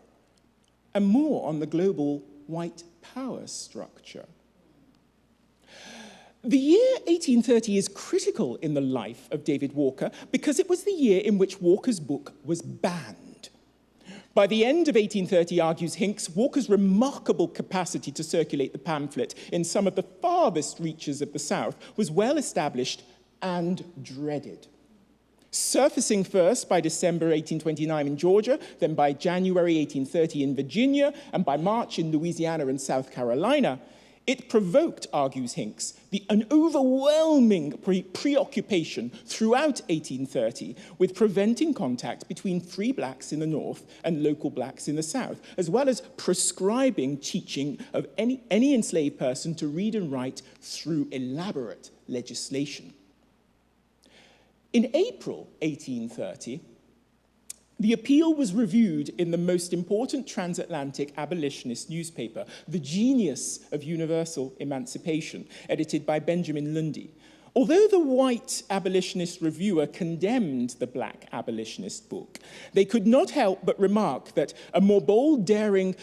S5: and more on the global white power structure. The year 1830 is critical in the life of David Walker because it was the year in which Walker's book was banned. By the end of 1830, argues Hincks, Walker's remarkable capacity to circulate the pamphlet in some of the farthest reaches of the South was well established and dreaded. Surfacing first by December 1829 in Georgia, then by January 1830 in Virginia, and by March in Louisiana and South Carolina, it provoked, argues Hincks, an overwhelming preoccupation throughout 1830 with preventing contact between free blacks in the North and local blacks in the South, as well as prescribing teaching of any enslaved person to read and write through elaborate legislation. In April 1830, the appeal was reviewed in the most important transatlantic abolitionist newspaper, The Genius of Universal Emancipation, edited by Benjamin Lundy. Although the white abolitionist reviewer condemned the black abolitionist book, they could not help but remark that a more bold, daring,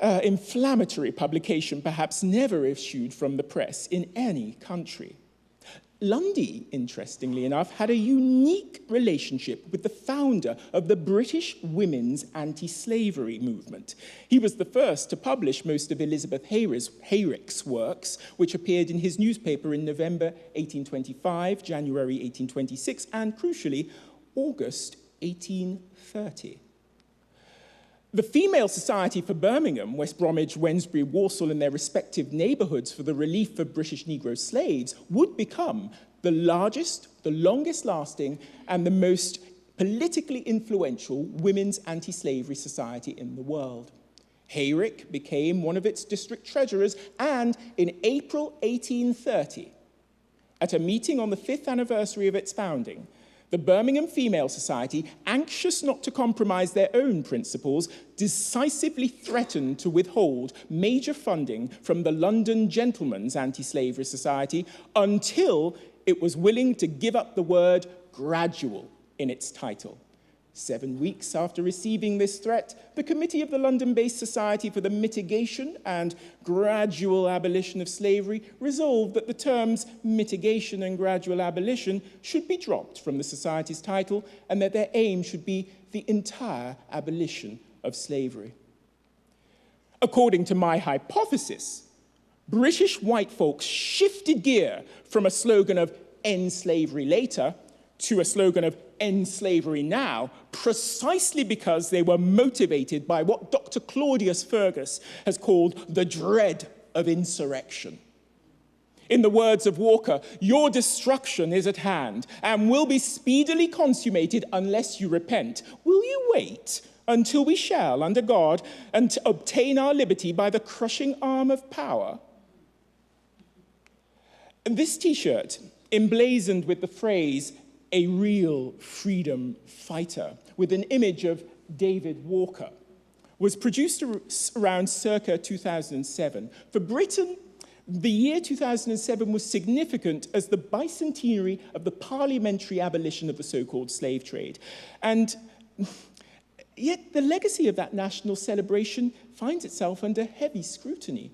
S5: inflammatory publication perhaps never issued from the press in any country. Lundy, interestingly enough, had a unique relationship with the founder of the British women's anti-slavery movement. He was the first to publish most of Elizabeth Hayrick's works, which appeared in his newspaper in November 1825, January 1826, and, crucially, August 1830. The Female Society for Birmingham, West Bromwich, Wednesbury, Walsall, and their respective neighborhoods for the relief of British Negro slaves would become the largest, the longest-lasting, and the most politically influential women's anti-slavery society in the world. Hayrick became one of its district treasurers, and in April 1830, at a meeting on the 5th anniversary of its founding, the Birmingham Female Society, anxious not to compromise their own principles, decisively threatened to withhold major funding from the London Gentlemen's Anti-Slavery Society until it was willing to give up the word gradual in its title. 7 weeks after receiving this threat, the Committee of the London-based Society for the Mitigation and Gradual Abolition of Slavery resolved that the terms mitigation and gradual abolition should be dropped from the Society's title and that their aim should be the entire abolition of slavery. According to my hypothesis, British white folks shifted gear from a slogan of end slavery later to a slogan of end slavery now, precisely because they were motivated by what Dr. Claudius Fergus has called the dread of insurrection. In the words of Walker, your destruction is at hand and will be speedily consummated unless you repent. Will you wait until we shall, under God, and to obtain our liberty by the crushing arm of power? And this T-shirt, emblazoned with the phrase, "a real freedom fighter," with an image of David Walker, was produced around circa 2007. For Britain, the year 2007 was significant as the bicentenary of the parliamentary abolition of the so-called slave trade. And yet the legacy of that national celebration finds itself under heavy scrutiny.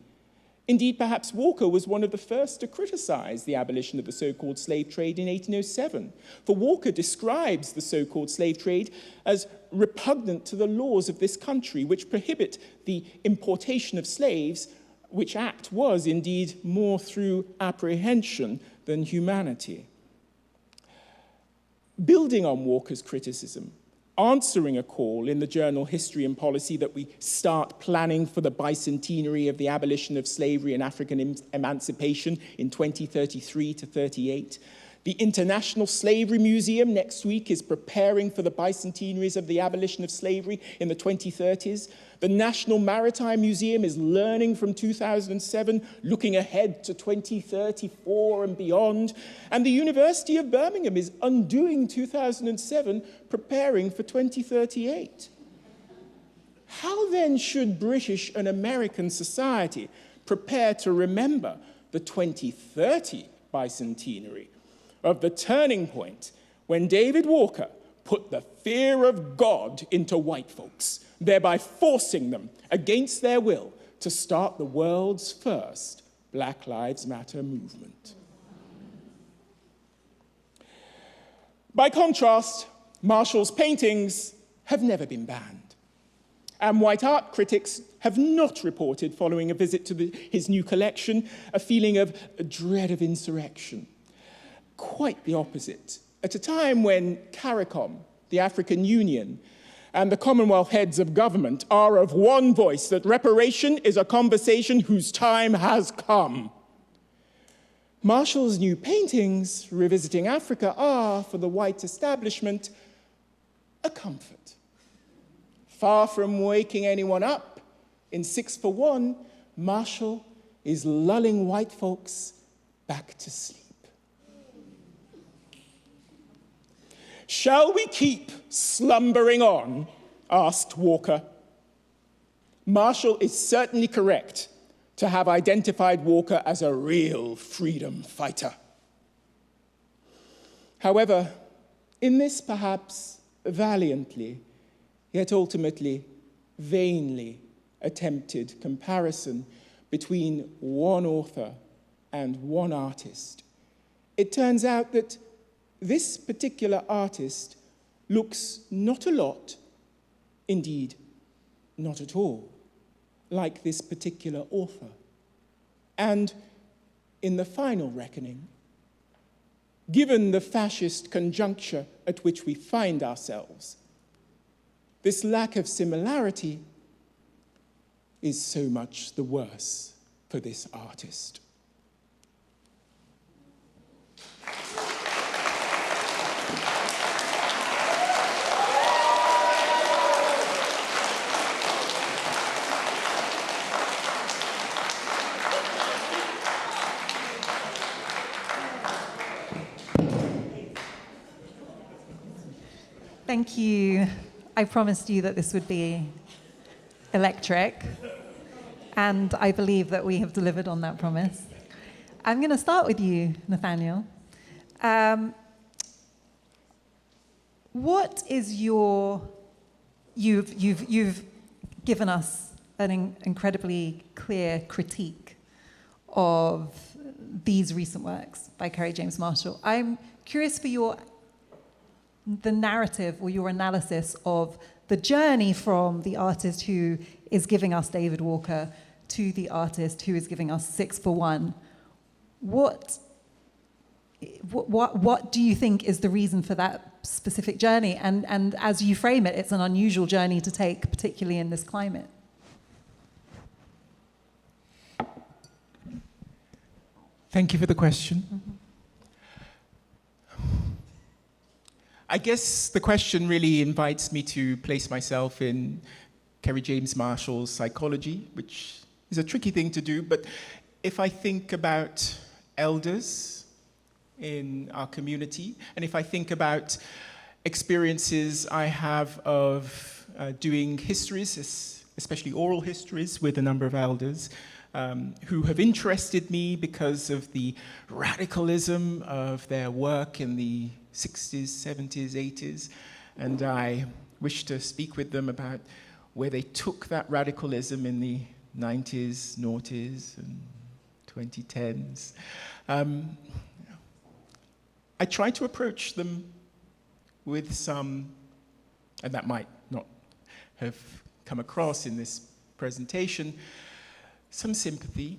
S5: Indeed, perhaps Walker was one of the first to criticize the abolition of the so-called slave trade in 1807. For Walker describes the so-called slave trade as repugnant to the laws of this country, which prohibit the importation of slaves, which act was indeed more through apprehension than humanity. Building on Walker's criticism, answering a call in the journal History and Policy that we start planning for the bicentenary of the abolition of slavery and African emancipation in 2033 to 38. The International Slavery Museum next week is preparing for the bicentenaries of the abolition of slavery in the 2030s. The National Maritime Museum is learning from 2007, looking ahead to 2034 and beyond. And the University of Birmingham is undoing 2007, preparing for 2038. How then should British and American society prepare to remember the 2030 bicentenary of the turning point when David Walker put the fear of God into white folks, thereby forcing them, against their will, to start the world's first Black Lives Matter movement? By contrast, Marshall's paintings have never been banned, and white art critics have not reported, following a visit to his new collection, a feeling of dread of insurrection. Quite the opposite. At a time when CARICOM, the African Union, and the Commonwealth heads of government are of one voice that reparation is a conversation whose time has come. Marshall's new paintings, revisiting Africa, are, for the white establishment, a comfort. Far from waking anyone up, in 6 for 1, Marshall is lulling white folks back to sleep. "Shall we keep slumbering on?" asked Walker. Marshall is certainly correct to have identified Walker as a real freedom fighter. However, in this perhaps valiantly, yet ultimately vainly attempted comparison between one author and one artist, it turns out that this particular artist looks not a lot, indeed, not at all, like this particular author. And in the final reckoning, given the fascist conjuncture at which we find ourselves, this lack of similarity is so much the worse for this artist.
S2: Thank you. I promised you that this would be electric, and I believe that we have delivered on that promise. I'm going to start with you, Nathaniel. What is your... You've given us an incredibly clear critique of these recent works by Kerry James Marshall. I'm curious for the narrative or your analysis of the journey from the artist who is giving us David Walker to the artist who is giving us 6 for 1. What do you think is the reason for that specific journey? And as you frame it, it's an unusual journey to take, particularly in this climate.
S5: Thank you for the question.
S2: Mm-hmm.
S5: I guess the question really invites me to place myself in Kerry James Marshall's psychology, which is a tricky thing to do, but if I think about elders in our community. And if I think about experiences I have of doing histories, especially oral histories, with a number of elders who have interested me because of the radicalism of their work in the 60s, 70s, 80s. And I wish to speak with them about where they took that radicalism in the 90s, noughties, and 2010s. I try to approach them with some, and that might not have come across in this presentation, some sympathy.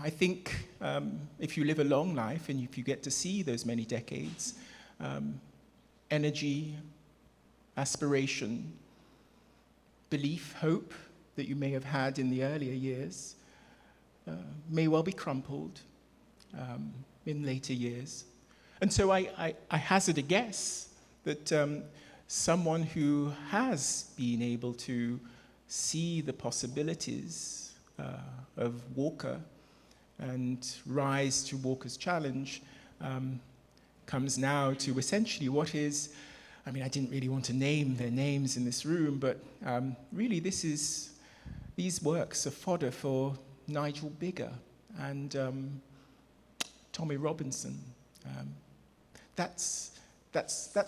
S5: I think if you live a long life and if you get to see those many decades, energy, aspiration, belief, hope that you may have had in the earlier years may well be crumpled in later years. And so I hazard a guess that someone who has been able to see the possibilities of Walker and rise to Walker's challenge comes now to essentially what is, I mean, I didn't really want to name their names in this room, but really these works are fodder for Nigel Bigger and Tommy Robinson. That's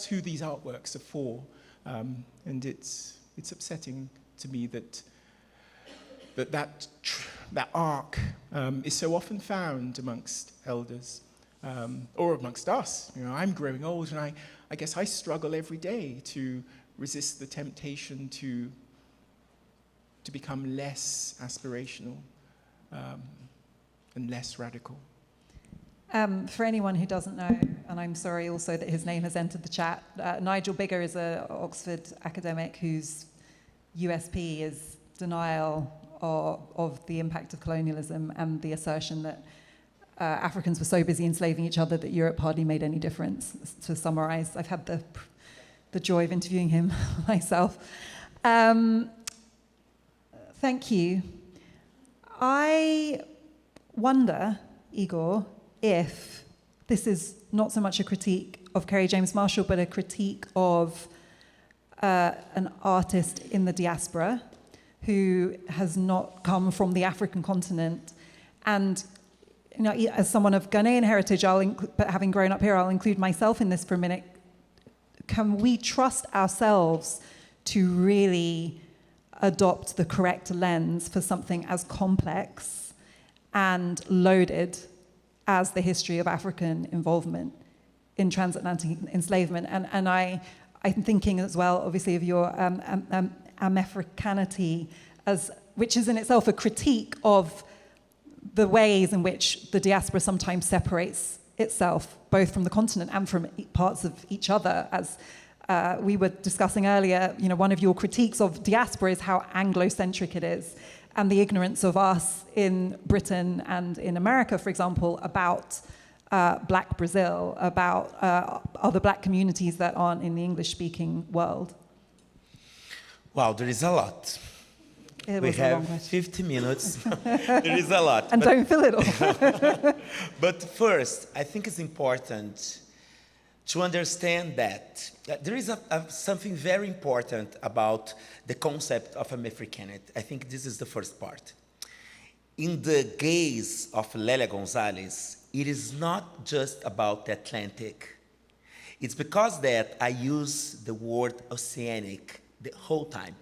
S5: who these artworks are for, and it's upsetting to me that arc is so often found amongst elders or amongst us. You know, I'm growing old, and I guess I struggle every day to resist the temptation to become less aspirational and less radical.
S2: For anyone who doesn't know, and I'm sorry also that his name has entered the chat, Nigel Bigger is an Oxford academic whose USP is denial of the impact of colonialism and the assertion that Africans were so busy enslaving each other that Europe hardly made any difference. To summarize, I've had the joy of interviewing him myself. Thank you. I wonder, Igor, if this is not so much a critique of Kerry James Marshall, but a critique of an artist in the diaspora who has not come from the African continent. And you know, as someone of Ghanaian heritage, but having grown up here, I'll include myself in this for a minute. Can we trust ourselves to really adopt the correct lens for something as complex and loaded as the history of African involvement in transatlantic enslavement? And I'm thinking as well, obviously, of your Americanity, which is in itself a critique of the ways in which the diaspora sometimes separates itself, both from the continent and from parts of each other. As we were discussing earlier, you know, one of your critiques of diaspora is how Anglo-centric it is, and the ignorance of us in Britain and in America, for example, about Black Brazil, about other Black communities that aren't in the English-speaking world.
S4: Wow, there is a lot. We have 50 minutes. There is a lot.
S2: And don't fill it all.
S4: But first, I think it's important to understand that there is something very important about the concept of Americanity. I think this is the first part. In the gaze of Lélia Gonzalez, it is not just about the Atlantic. It's because that I use the word oceanic the whole time.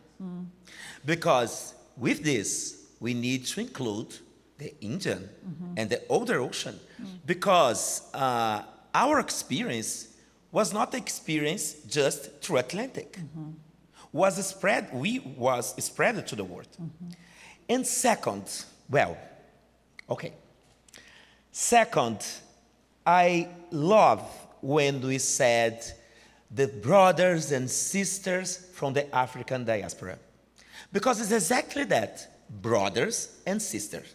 S4: Because with this, we need to include the Indian and the older ocean, because our experience was not the experience just through Atlantic. We was spread to the world. And second, second, I love when we said the brothers and sisters from the African diaspora. Because it's exactly that, brothers and sisters.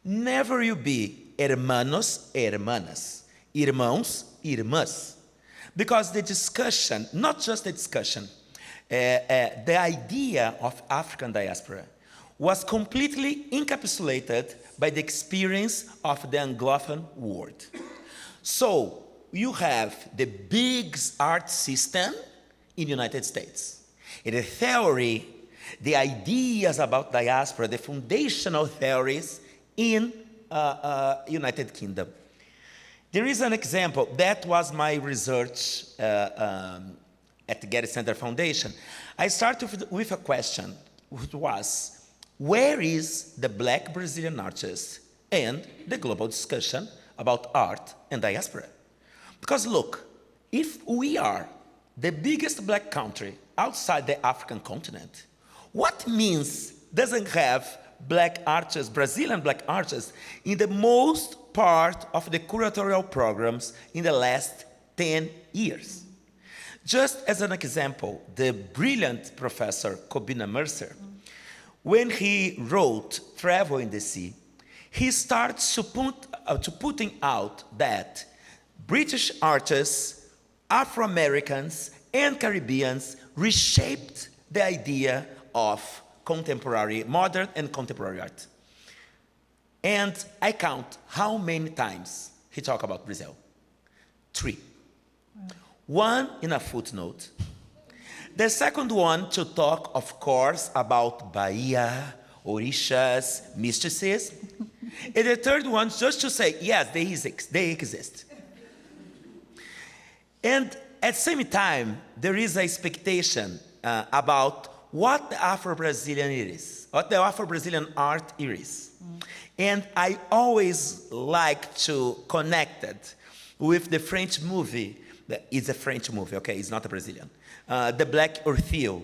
S4: Never you be hermanos, hermanas, irmãos, irmãs. Because the discussion, not just the discussion, the idea of African diaspora was completely encapsulated by the experience of the Anglophone world. So you have the big art system in the United States. In the theory, the ideas about diaspora, the foundational theories in United Kingdom. There is an example. That was my research at the Getty Center Foundation. I started with a question, which was, where is the Black Brazilian artist and the global discussion about art and diaspora? Because look, if we are the biggest Black country outside the African continent, what means doesn't have Black artists, Brazilian Black artists, in the most part of the curatorial programs in the last 10 years? Just as an example, the brilliant professor Coleman Mercer, when he wrote Travel in the Sea, he starts to putting out that British artists, Afro-Americans, and Caribbeans reshaped the idea of contemporary, modern and contemporary art. And I count how many times he talked about Brazil. 3. Wow. One in a footnote. The second one to talk, of course, about Bahia, Orishas, mysticism. And the third one just to say, yes, they exist. And at the same time, there is an expectation about what the Afro-Brazilian is, what the Afro-Brazilian art is. And I always like to connect it with the French movie. It's a French movie, okay, it's not a Brazilian. The Black Orfeo.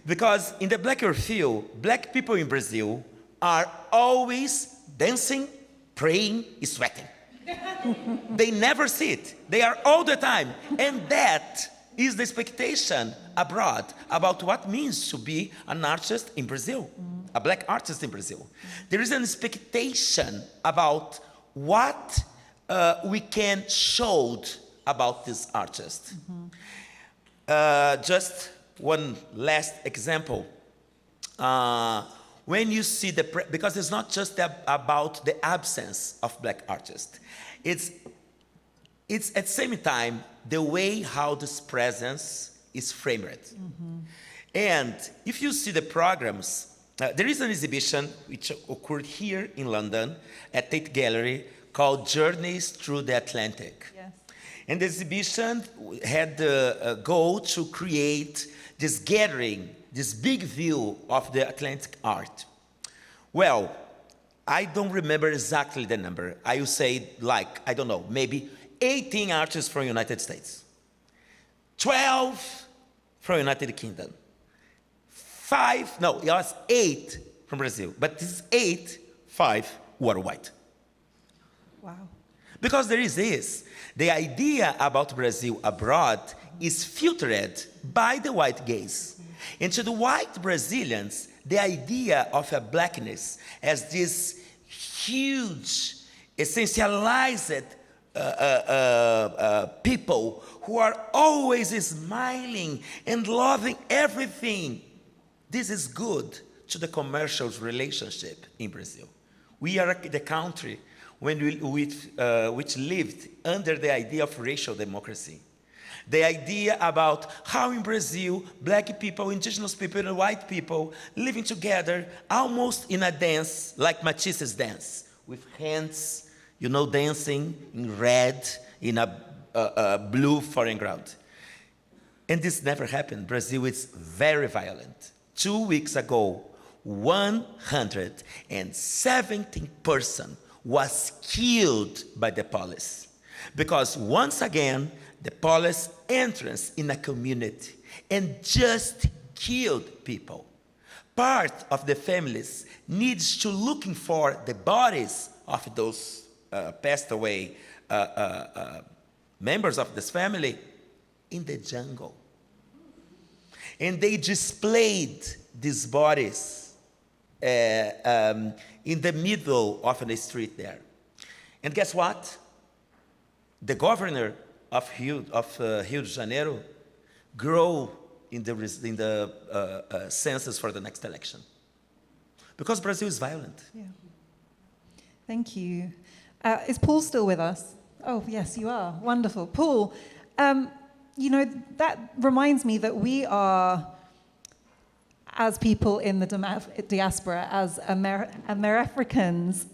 S4: Because in the Black Orfeo, Black people in Brazil are always dancing, praying, sweating. They never sit. They are all the time. And that is the expectation abroad about what it means to be an artist in Brazil, a Black artist in Brazil. There is an expectation about what we can show about this artist. Just one last example. When you see because it's not just about the absence of Black artists. It's at the same time the way how this presence is framed. And if you see the programs, there is an exhibition which occurred here in London at Tate Gallery called Journeys Through the Atlantic. Yes. And the exhibition had the goal to create this gathering, this big view of the Atlantic art. Well, I don't remember exactly the number. I would say like, I don't know, maybe 18 artists from the United States, 12 from United Kingdom, 8 from Brazil, but this is 5 worldwide.
S2: Wow.
S4: Because there is this, the idea about Brazil abroad is filtered by the white gaze. And to the white Brazilians, the idea of a Blackness as this huge, essentialized people who are always smiling and loving everything. This is good to the commercial relationship in Brazil. We are the country which lived under the idea of racial democracy. The idea about how in Brazil, Black people, indigenous people, and white people living together almost in a dance, like Matisse's dance, with hands, dancing in red, in a blue foreign ground. And this never happened. Brazil is very violent. 2 weeks ago, 117 persons was killed by the police. Because once again, the police entrance in a community and just killed people. Part of the families needs to looking for the bodies of those passed away members of this family in the jungle. And they displayed these bodies in the middle of the street there. And guess what? The governor of Rio de Janeiro grow in the census for the next election.
S6: because Brazil is violent.
S2: Yeah. Thank you. Is Paul still with us? Oh, yes, you are. Wonderful. Paul, you know, that reminds me that we are, as people in the diaspora, as Americans,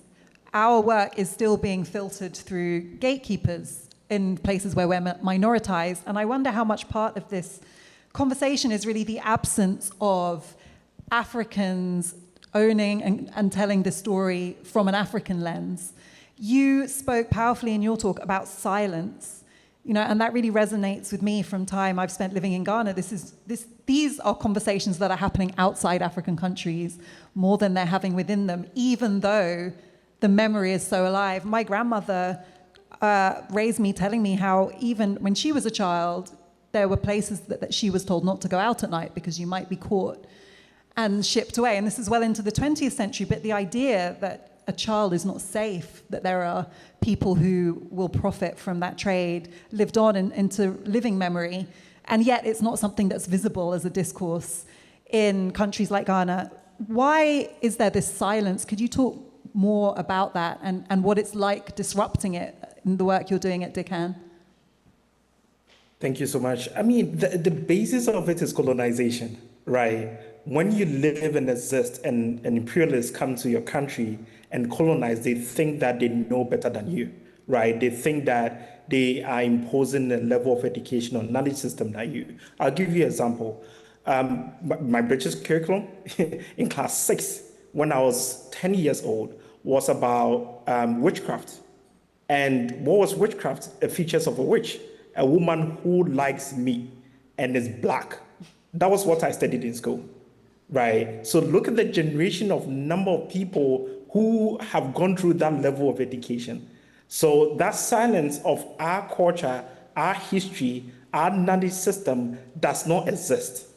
S2: our work is still being filtered through gatekeepers in places where we're minoritized. And I wonder how much part of this conversation is really the absence of Africans owning and telling the story from an African lens. You spoke powerfully in your talk about silence, you know, and that really resonates with me from time I've spent living in Ghana. These are conversations that are happening outside African countries more than they're having within them, even though the memory is so alive. My grandmother raised me telling me how even when she was a child, there were places that she was told not to go out at night because you might be caught and shipped away. And this is well into the 20th century, but the idea that a child is not safe, that there are people who will profit from that trade, lived on into living memory, and yet it's not something that's visible as a discourse in countries like Ghana. Why is there this silence? Could you talk more about that and what it's like disrupting it in the work you're doing at DICAN?
S3: Thank you so much. I mean, the basis of it is colonization, right? When you live and exist and imperialists come to your country and colonize, they think that they know better than you, right? They think that they are imposing a level of education or knowledge system than you. I'll give you an example. My British curriculum in class 6, when I was 10 years old, was about witchcraft. And what was witchcraft? The features of a witch, a woman who likes meat and is black. That was what I studied in school, right? So look at the generation of number of people who have gone through that level of education. So that silence of our culture, our history, our knowledge system does not exist.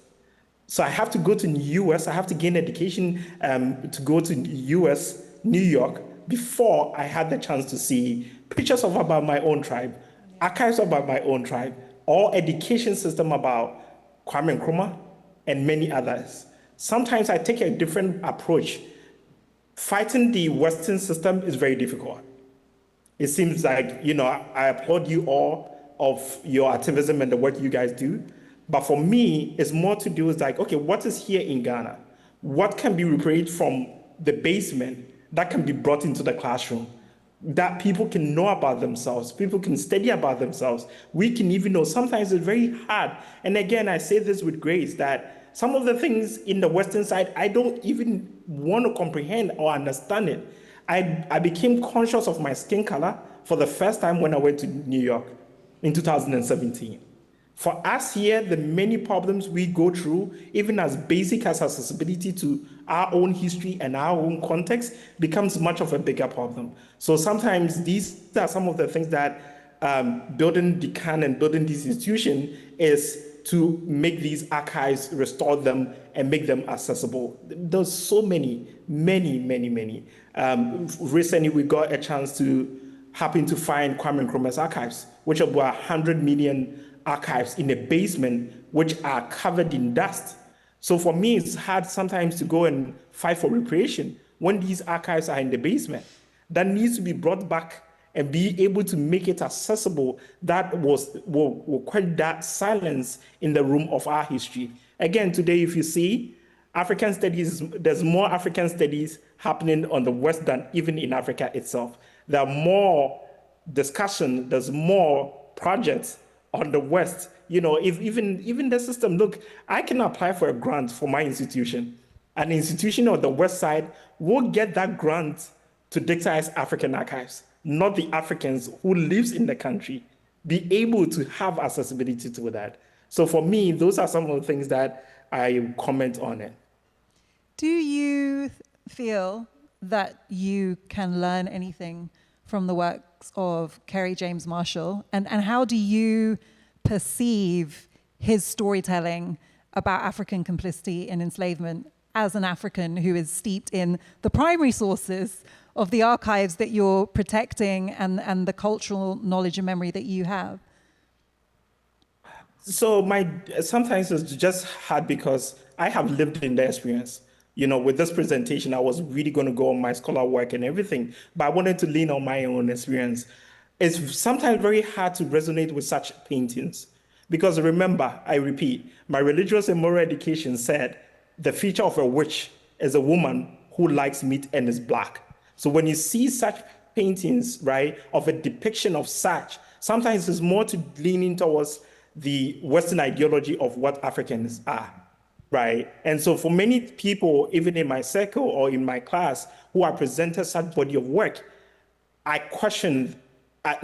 S3: So I have to go to the US, I have to gain education to go to the US, New York, before I had the chance to see pictures of about my own tribe, archives about my own tribe, or education system about Kwame Nkrumah and many others. Sometimes I take a different approach. Fighting the Western system is very difficult. It seems like, you know, I applaud you all of your activism and the work you guys do. But for me, it's more to do with like, okay, what is here in Ghana? What can be repatriated from the basement that can be brought into the classroom? That people can know about themselves, people can study about themselves. We can even know, sometimes it's very hard. And again, I say this with grace, that some of the things in the Western side, I don't even want to comprehend or understand it. I became conscious of my skin color for the first time when I went to New York in 2017. For us here, the many problems we go through, even as basic as accessibility to our own history and our own context, becomes much of a bigger problem. So sometimes these are some of the things that building DICAN and building this institution is to make these archives, restore them, and make them accessible. There's so many. Recently, we got a chance to happen to find Kwame Nkrumah's archives, which are about 100 million archives in a basement, which are covered in dust. So for me, it's hard sometimes to go and fight for reparation when these archives are in the basement. That needs to be brought back and be able to make it accessible. That will quell that silence in the room of our history. Again, today, if you see African studies, there's more African studies happening on the West than even in Africa itself. There are more discussion, there's more projects on the West. You know, if even the system, look, I can apply for a grant for my institution. An institution on the West side will get that grant to digitize African archives, not the Africans who lives in the country, be able to have accessibility to that. So for me, those are some of the things that I comment on it.
S2: Do you feel that you can learn anything from the works of Kerry James Marshall? And how do you perceive his storytelling about African complicity in enslavement as an African who is steeped in the primary sources of the archives that you're protecting and the cultural knowledge and memory that you have?
S3: So sometimes it's just hard because I have lived in the experience. With this presentation, I was really going to go on my scholar work and everything, but I wanted to lean on my own experience. It's sometimes very hard to resonate with such paintings because remember, I repeat, my religious and moral education said the feature of a witch is a woman who likes meat and is black. So when you see such paintings, right, of a depiction of such, sometimes it's more to leaning towards the Western ideology of what Africans are. Right. And so for many people, even in my circle or in my class, who are presented such body of work, I question,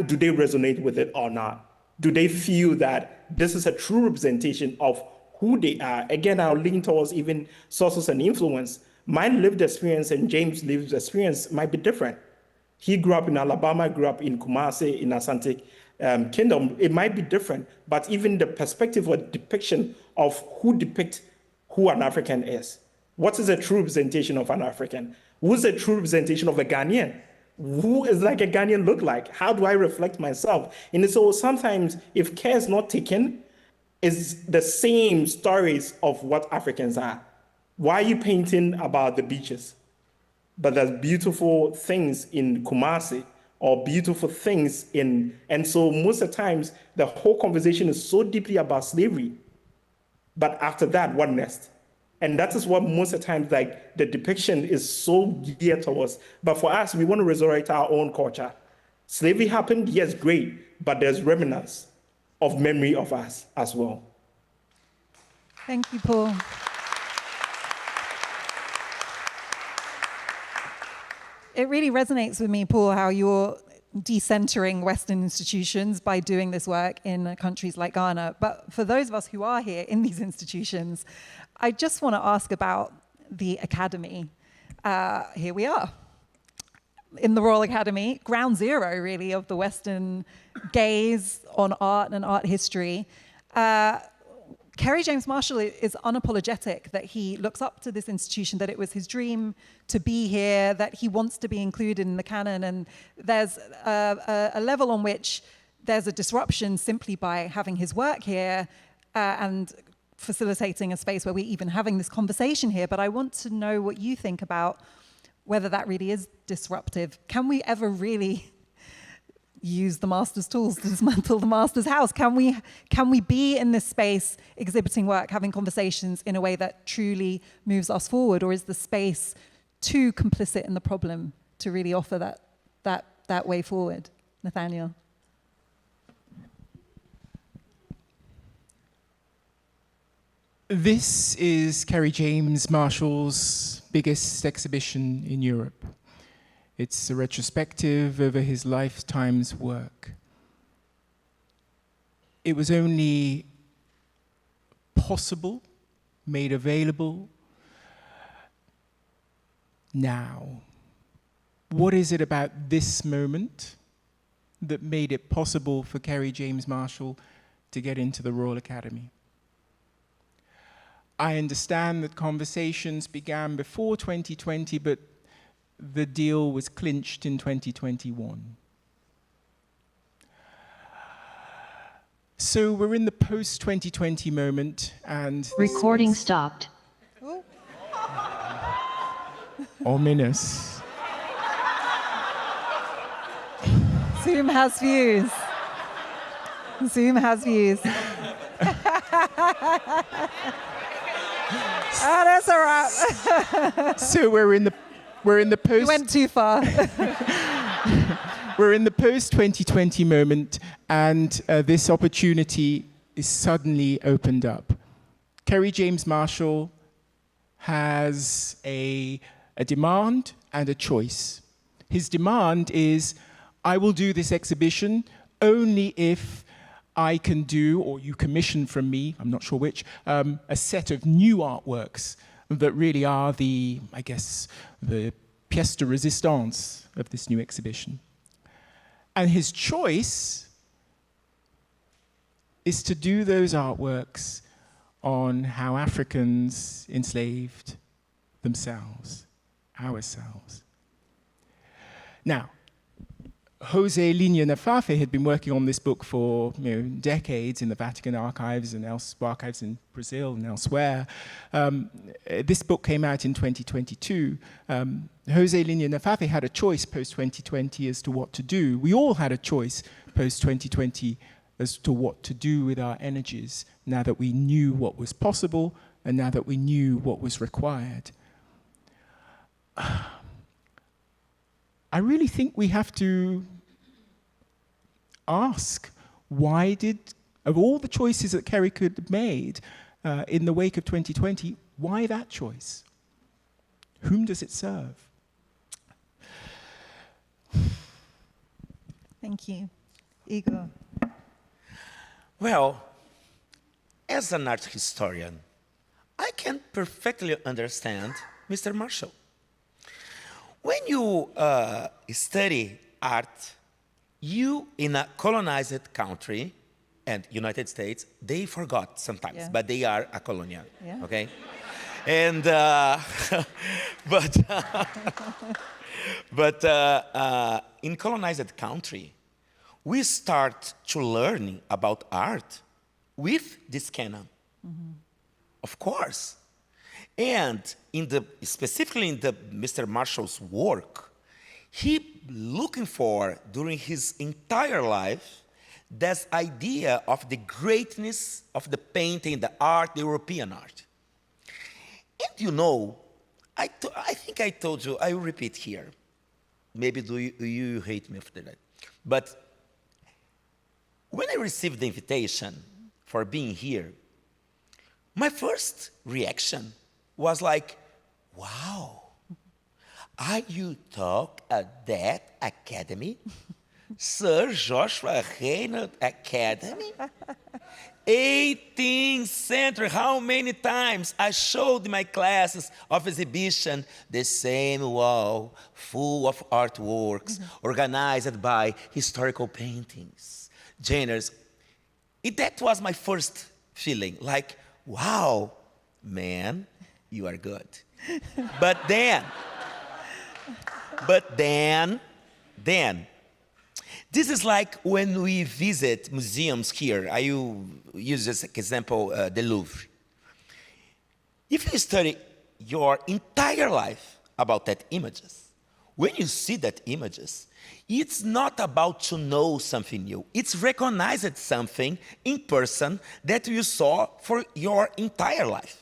S3: do they resonate with it or not? Do they feel that this is a true representation of who they are? Again, I'll lean towards even sources and influence. My lived experience and James' lived experience might be different. He grew up in Alabama, grew up in Kumasi, in Asante Kingdom. It might be different, but even the perspective or depiction of who depict who an African is. What is a true representation of an African? Who's a true representation of a Ghanaian? Who is like a Ghanaian look like? How do I reflect myself? And so sometimes if care is not taken, it's the same stories of what Africans are. Why are you painting about the beaches? But there's beautiful things in Kumasi or beautiful things in, and so most of the times the whole conversation is so deeply about slavery. But after that, what next? And that is what most of the time, like the depiction is so geared towards. But for us, we want to resurrect our own culture. Slavery happened, yes, great, but there's remnants of memory of us as well.
S2: Thank you, Paul. It really resonates with me, Paul, how you're decentering Western institutions by doing this work in countries like Ghana. But for those of us who are here in these institutions, I just want to ask about the academy. Here we are in the Royal Academy, ground zero, really, of the Western gaze on art and art history. Kerry James Marshall is unapologetic that he looks up to this institution, that it was his dream to be here, that he wants to be included in the canon. And there's a level on which there's a disruption simply by having his work here and facilitating a space where we're even having this conversation here. But I want to know what you think about whether that really is disruptive. Can we ever really use the master's tools to dismantle the master's house? Can we be in this space exhibiting work, having conversations in a way that truly moves us forward, or is the space too complicit in the problem to really offer that way forward? Nathaniel.
S5: This is Kerry James Marshall's biggest exhibition in Europe. It's a retrospective over his lifetime's work. It was only possible, made available now. What is it about this moment that made it possible for Kerry James Marshall to get into the Royal Academy? I understand that conversations began before 2020, but the deal was clinched in 2021. So we're in the post-2020 moment, and
S6: recording stopped.
S5: Ominous.
S2: Zoom has views. Zoom has views. That's a wrap.
S5: So we're in the post.
S2: You went too far.
S5: We're in the post-2020 moment, and this opportunity is suddenly opened up. Kerry James Marshall has a demand and a choice. His demand is, I will do this exhibition only if I can do, or you commission from me, I'm not sure which, a set of new artworks that really are the pièce de résistance of this new exhibition. And his choice is to do those artworks on how Africans enslaved themselves, ourselves. Now, Jose Linha Nafafe had been working on this book for decades in the Vatican archives and archives in Brazil and elsewhere. This book came out in 2022. Jose Linha Nafafe had a choice post-2020 as to what to do. We all had a choice post-2020 as to what to do with our energies now that we knew what was possible and now that we knew what was required. I really think we have to ask, why did, of all the choices that Kerry could have made in the wake of 2020, why that choice? Whom does it serve?
S2: Thank you. Igor.
S4: Well, as an art historian, I can perfectly understand Mr. Marshall. When you study art, you in a colonized country, and United States, they forgot sometimes, but they are a colonial, okay? And, but in colonized country, we start to learn about art with this canon, of course. And specifically in the Mr. Marshall's work, he looking for, during his entire life, this idea of the greatness of the painting, the art, the European art. And you know, I think I told you, I will repeat here. Maybe you hate me after that. But when I received the invitation for being here, my first reaction was like, wow, are you talk at that academy? Sir Joshua Reynolds Academy? 18th century, how many times I showed my classes of exhibition the same wall full of artworks organized by historical paintings, genres. That was my first feeling, like, wow, man, you are good. But then, this is like when we visit museums here. I will use this example, the Louvre. If you study your entire life about that images, when you see that images, it's not about to know something new. It's recognized something in person that you saw for your entire life.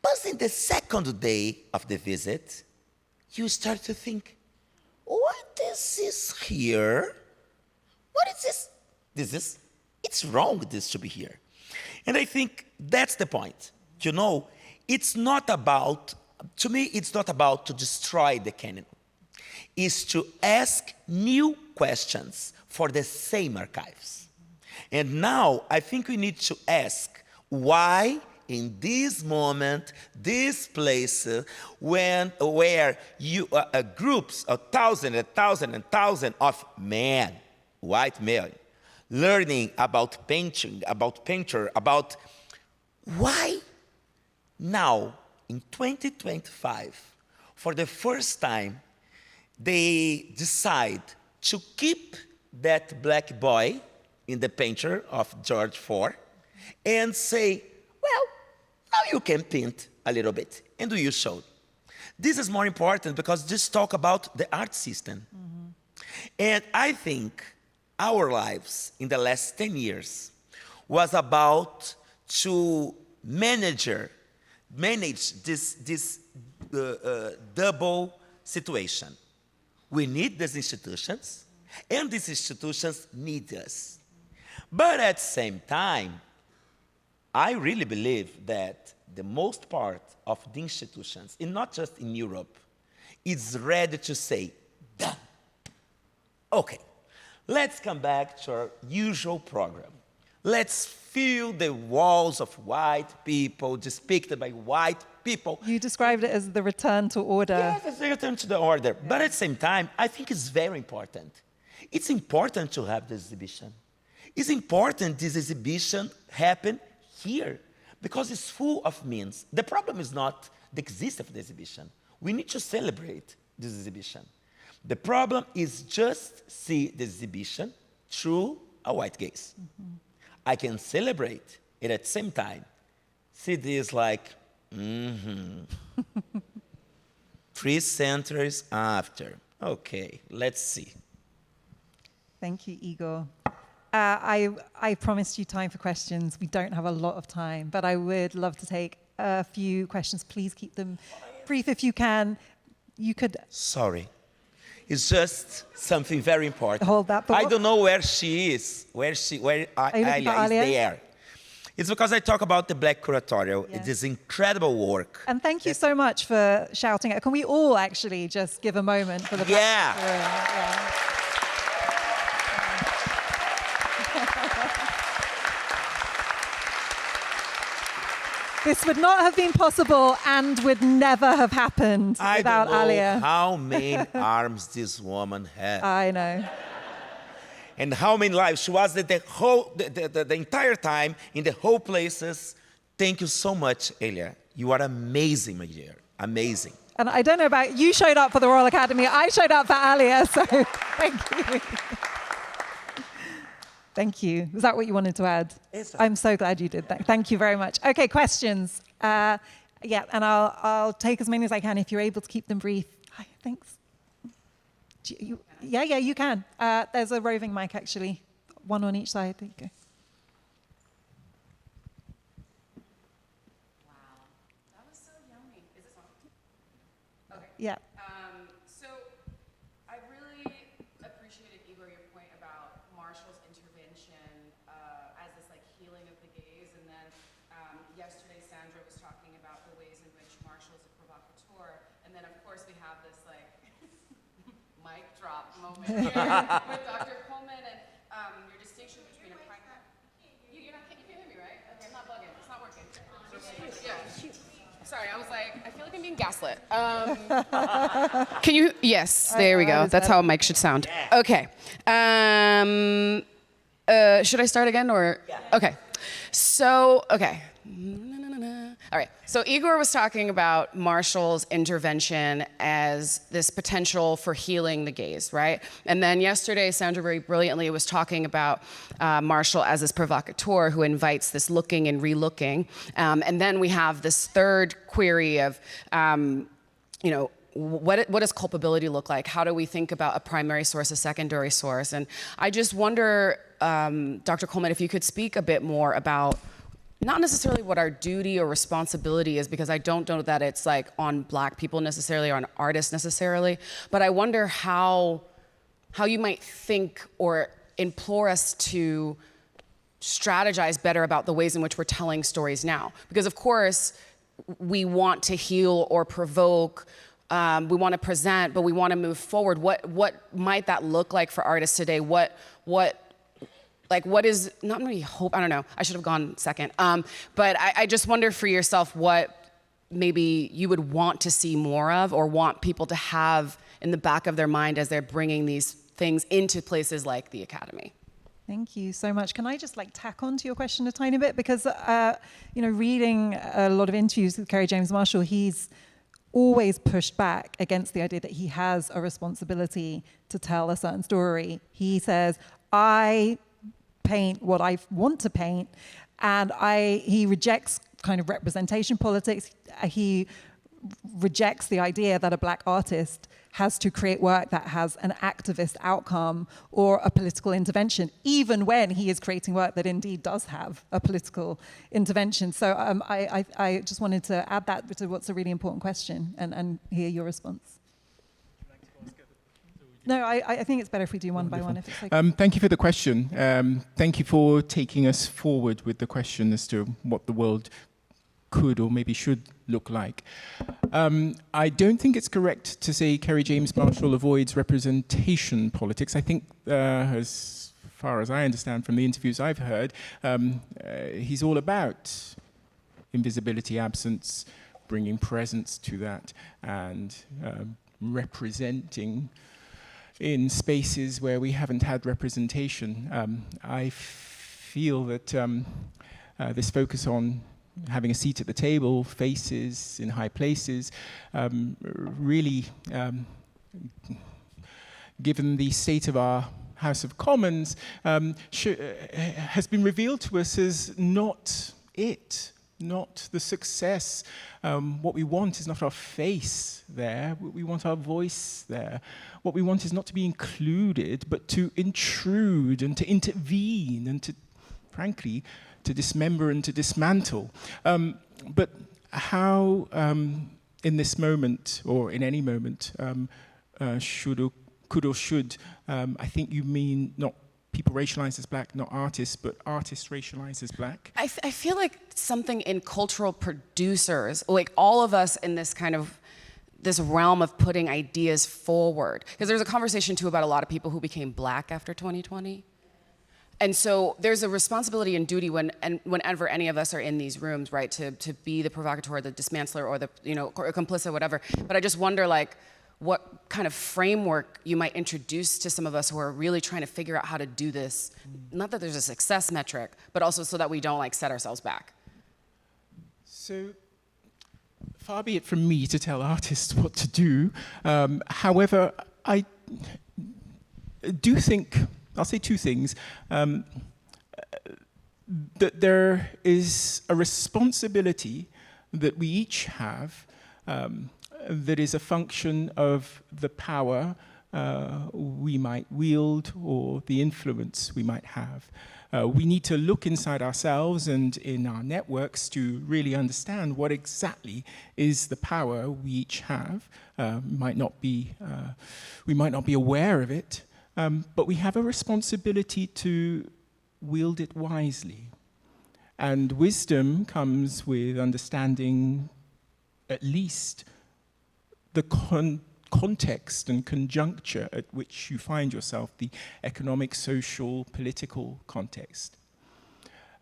S4: But in the second day of the visit, you start to think, what is this here? What is this? It's wrong this should be here. And I think that's the point. You know, it's not about, to me, it's not about to destroy the canon. It's to ask new questions for the same archives. And now I think we need to ask why in this moment, this place, where you groups of thousands of men, white male, learning about painting, about painter, about why now in 2025, for the first time, they decide to keep that black boy in the painter of George IV and say, well, now you can paint a little bit, and you show. This is more important because this talk about the art system. And I think our lives in the last 10 years was about to manage this double situation. We need these institutions, and these institutions need us. But at the same time, I really believe that the most part of the institutions, and not just in Europe, is ready to say, done. Okay, let's come back to our usual program. Let's fill the walls of white people, depicted by white people.
S2: You described it as the return to order.
S4: Yes, it's the return to the order. Yeah. But at the same time, I think it's very important. It's important to have this exhibition. It's important this exhibition happen here because it's full of means. The problem is not the existence of the exhibition. We need to celebrate this exhibition. The problem is just see the exhibition through a white gaze. I can celebrate it at the same time. See this like, 3 centuries after. Okay, let's see.
S2: Thank you, Igor. I promised you time for questions. We don't have a lot of time, but I would love to take a few questions. Please keep them brief if you can. You could...
S4: Sorry. It's just something very important.
S2: Hold that thought.
S4: I don't know where she is, where Alia is there. It's because I talk about the Black Curatorial.
S2: Yeah.
S4: It is incredible work.
S2: And thank you so much for shouting it. Can we all actually just give a moment for the Black Curatorial? Yeah. This would not have been possible and would never have happened without Alia.
S4: I don't know how many arms this woman had.
S2: I know.
S4: And how many lives. She was the entire time in the whole places. Thank you so much, Alia. You are amazing, my dear. Amazing.
S2: And I don't know about, you showed up for the Royal Academy. I showed up for Alia, so thank you. Thank you. Was that what you wanted to add?
S4: Yes.
S2: I'm so glad you did that. Thank you very much. Okay, questions. Yeah, and I'll take as many as I can if you're able to keep them brief. Hi, thanks. Yeah, you can. There's a roving mic, actually. One on each side. There you go.
S6: Wow, that was so yummy. Is this on? Okay.
S2: Yeah.
S6: So I really appreciated, Igor, your point about Marshall's intervention as this like healing of the gaze, and then yesterday Sandra was talking about the ways in which Marshall's a provocateur, and then of course we have this like mic drop moment here with Dr. Coleman and your distinction between a pragmatic. You can't hear me, right? Okay, I'm not bugging. It's not working. Yeah. Sorry, I was like, I feel like I'm being gaslit. Can you? Yes, there we go. That's how a mic should sound. Okay. Should I start again or? Yeah. Okay. So, okay. All right. So Igor was talking about Marshall's intervention as this potential for healing the gaze, right? And then yesterday, Sandra very brilliantly was talking about Marshall as this provocateur who invites this looking and relooking. And then we have this third query of, what does culpability look like? How do we think about a primary source, a secondary source? And I just wonder, Dr. Coleman, if you could speak a bit more about not necessarily what our duty or responsibility is, because I don't know that it's like on Black people necessarily or on artists necessarily, but I wonder how you might think or implore us to strategize better about the ways in which we're telling stories now. Because of course, we want to heal or provoke, we want to present, but we want to move forward. What might that look like for artists today? What is, not maybe hope, I don't know, I should have gone second. But I just wonder for yourself what maybe you would want to see more of or want people to have in the back of their mind as they're bringing these things into places like the Academy.
S2: Thank you so much. Can I just tack on to your question a tiny bit? Because, reading a lot of interviews with Kerry James Marshall, he's always pushed back against the idea that he has a responsibility to tell a certain story. He says, I paint what I want to paint, and he rejects kind of representation politics. He rejects the idea that a Black artist has to create work that has an activist outcome or a political intervention, even when he is creating work that indeed does have a political intervention. So I just wanted to add that to what's a really important question and hear your response. No, I think it's better if we do one by one. If it's okay.
S5: Thank you for the question. Thank you for taking us forward with the question as to what the world could or maybe should look like. I don't think it's correct to say Kerry James Marshall avoids representation politics. I think, as far as I understand from the interviews I've heard, he's all about invisibility, absence, bringing presence to that, and representing in spaces where we haven't had representation. I feel that this focus on having a seat at the table, faces in high places, really given the state of our House of Commons, has been revealed to us as not it, not the success. What we want is not our face there. We want our voice there. What we want is not to be included, but to intrude and to intervene and to, frankly, to dismember and to dismantle. But how, in this moment, or in any moment, could or should, I think you mean not people racialized as black, not artists, but artists racialized as black?
S6: I feel like something in cultural producers, like all of us in this kind of, this realm of putting ideas forward. Because there's a conversation too about a lot of people who became black after 2020. And so there's a responsibility and duty whenever any of us are in these rooms, right, to be the provocateur, the dismantler, or the, you know, or complicit, whatever. But I just wonder, like, what kind of framework you might introduce to some of us who are really trying to figure out how to do this. Not that there's a success metric, but also so that we don't like set ourselves back.
S5: So far be it from me to tell artists what to do. However, I do think, I'll say two things, that there is a responsibility that we each have that is a function of the power we might wield or the influence we might have. We need to look inside ourselves and in our networks to really understand what exactly is the power we each have. We might not be aware of it, but we have a responsibility to wield it wisely. And wisdom comes with understanding at least the context and conjuncture at which you find yourself, the economic, social, political context.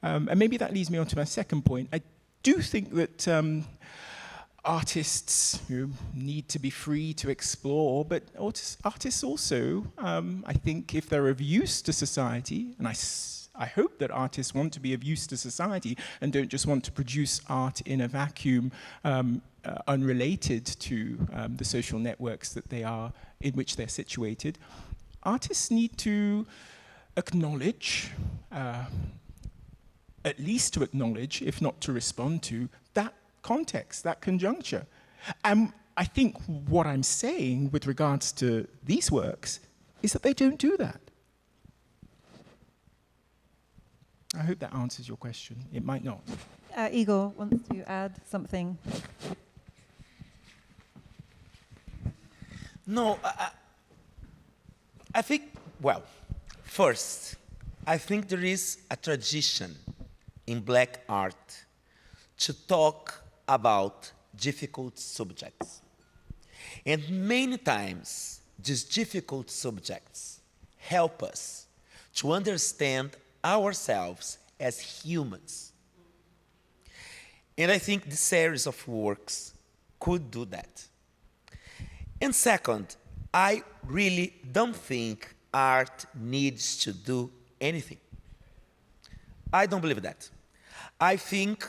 S5: And maybe that leads me on to my second point. I do think that artists need to be free to explore, but artists also, I think, if they're of use to society, and I hope that artists want to be of use to society and don't just want to produce art in a vacuum unrelated to the social networks that they are, in which they're situated. Artists need to acknowledge, at least to acknowledge, if not to respond to, that context, that conjuncture. And I think what I'm saying with regards to these works is that they don't do that. I hope that answers your question. It might not.
S2: Igor wants to add something.
S4: No, I think, well, first, I think there is a tradition in black art to talk about difficult subjects. And many times, these difficult subjects help us to understand ourselves as humans. And I think this series of works could do that. And second, I really don't think art needs to do anything. I don't believe that. I think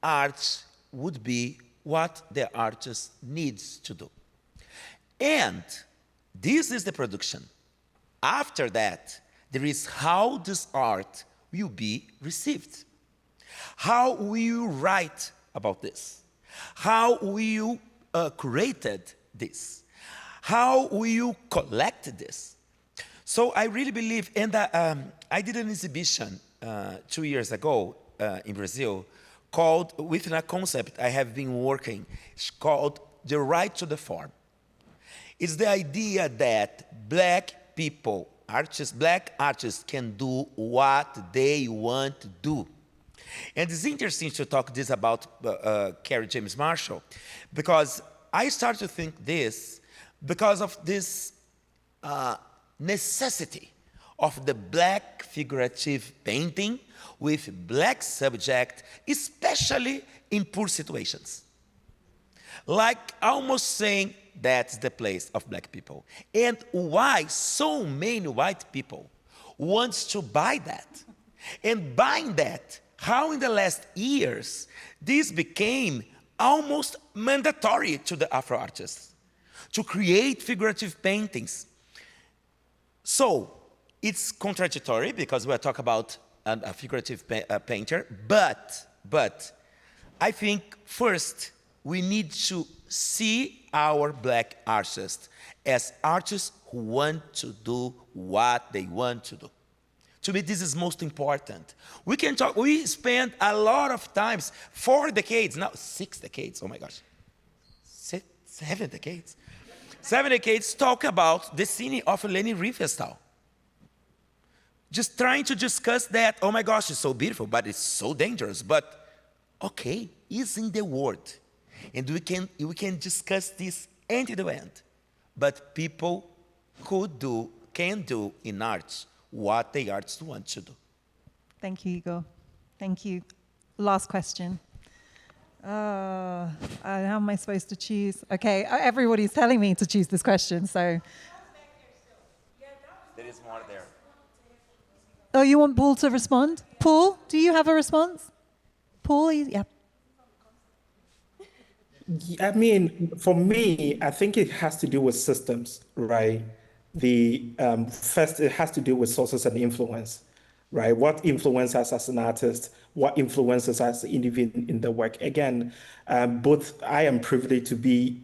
S4: art would be what the artist needs to do. And this is the production. After that, there is how this art will be received. How will you write about this? How will you create this? How will you collect this? So I really believe, and I did an exhibition 2 years ago in Brazil called, within a concept I have been working, it's called the right to the form. It's the idea that black people, black artists can do what they want to do. And it's interesting to talk this about Kerry James Marshall, because I started to think this because of this necessity of the black figurative painting with black subject, especially in poor situations. Like almost saying that's the place of black people. And why so many white people want to buy that? And buying that, how in the last years, this became almost mandatory to the Afro artists to create figurative paintings. So it's contradictory because we're talking about a figurative painter, but I think first we need to see our black artists as artists who want to do what they want to do. To me, this is most important. We spend a lot of times, 4 decades, now 6 decades, oh my gosh, 7 decades. 7 decades talk about the scene of Leni Riefenstahl. Just trying to discuss that, oh my gosh, it's so beautiful, but it's so dangerous. But okay, it's in the world. And we can discuss this end to end. But people can do in art what the artists want to do.
S2: Thank you, Igor. Thank you. Last question. How am I supposed to choose? Okay, everybody's telling me to choose this question, so.
S4: There is more there.
S2: Oh, you want Paul to respond? Paul, do you have a response? Paul, yeah.
S3: I mean, for me, I think it has to do with systems, right? First, it has to do with sources and influence, right? What influences us as an artist? What influences us even in the work? Again, both I am privileged to be,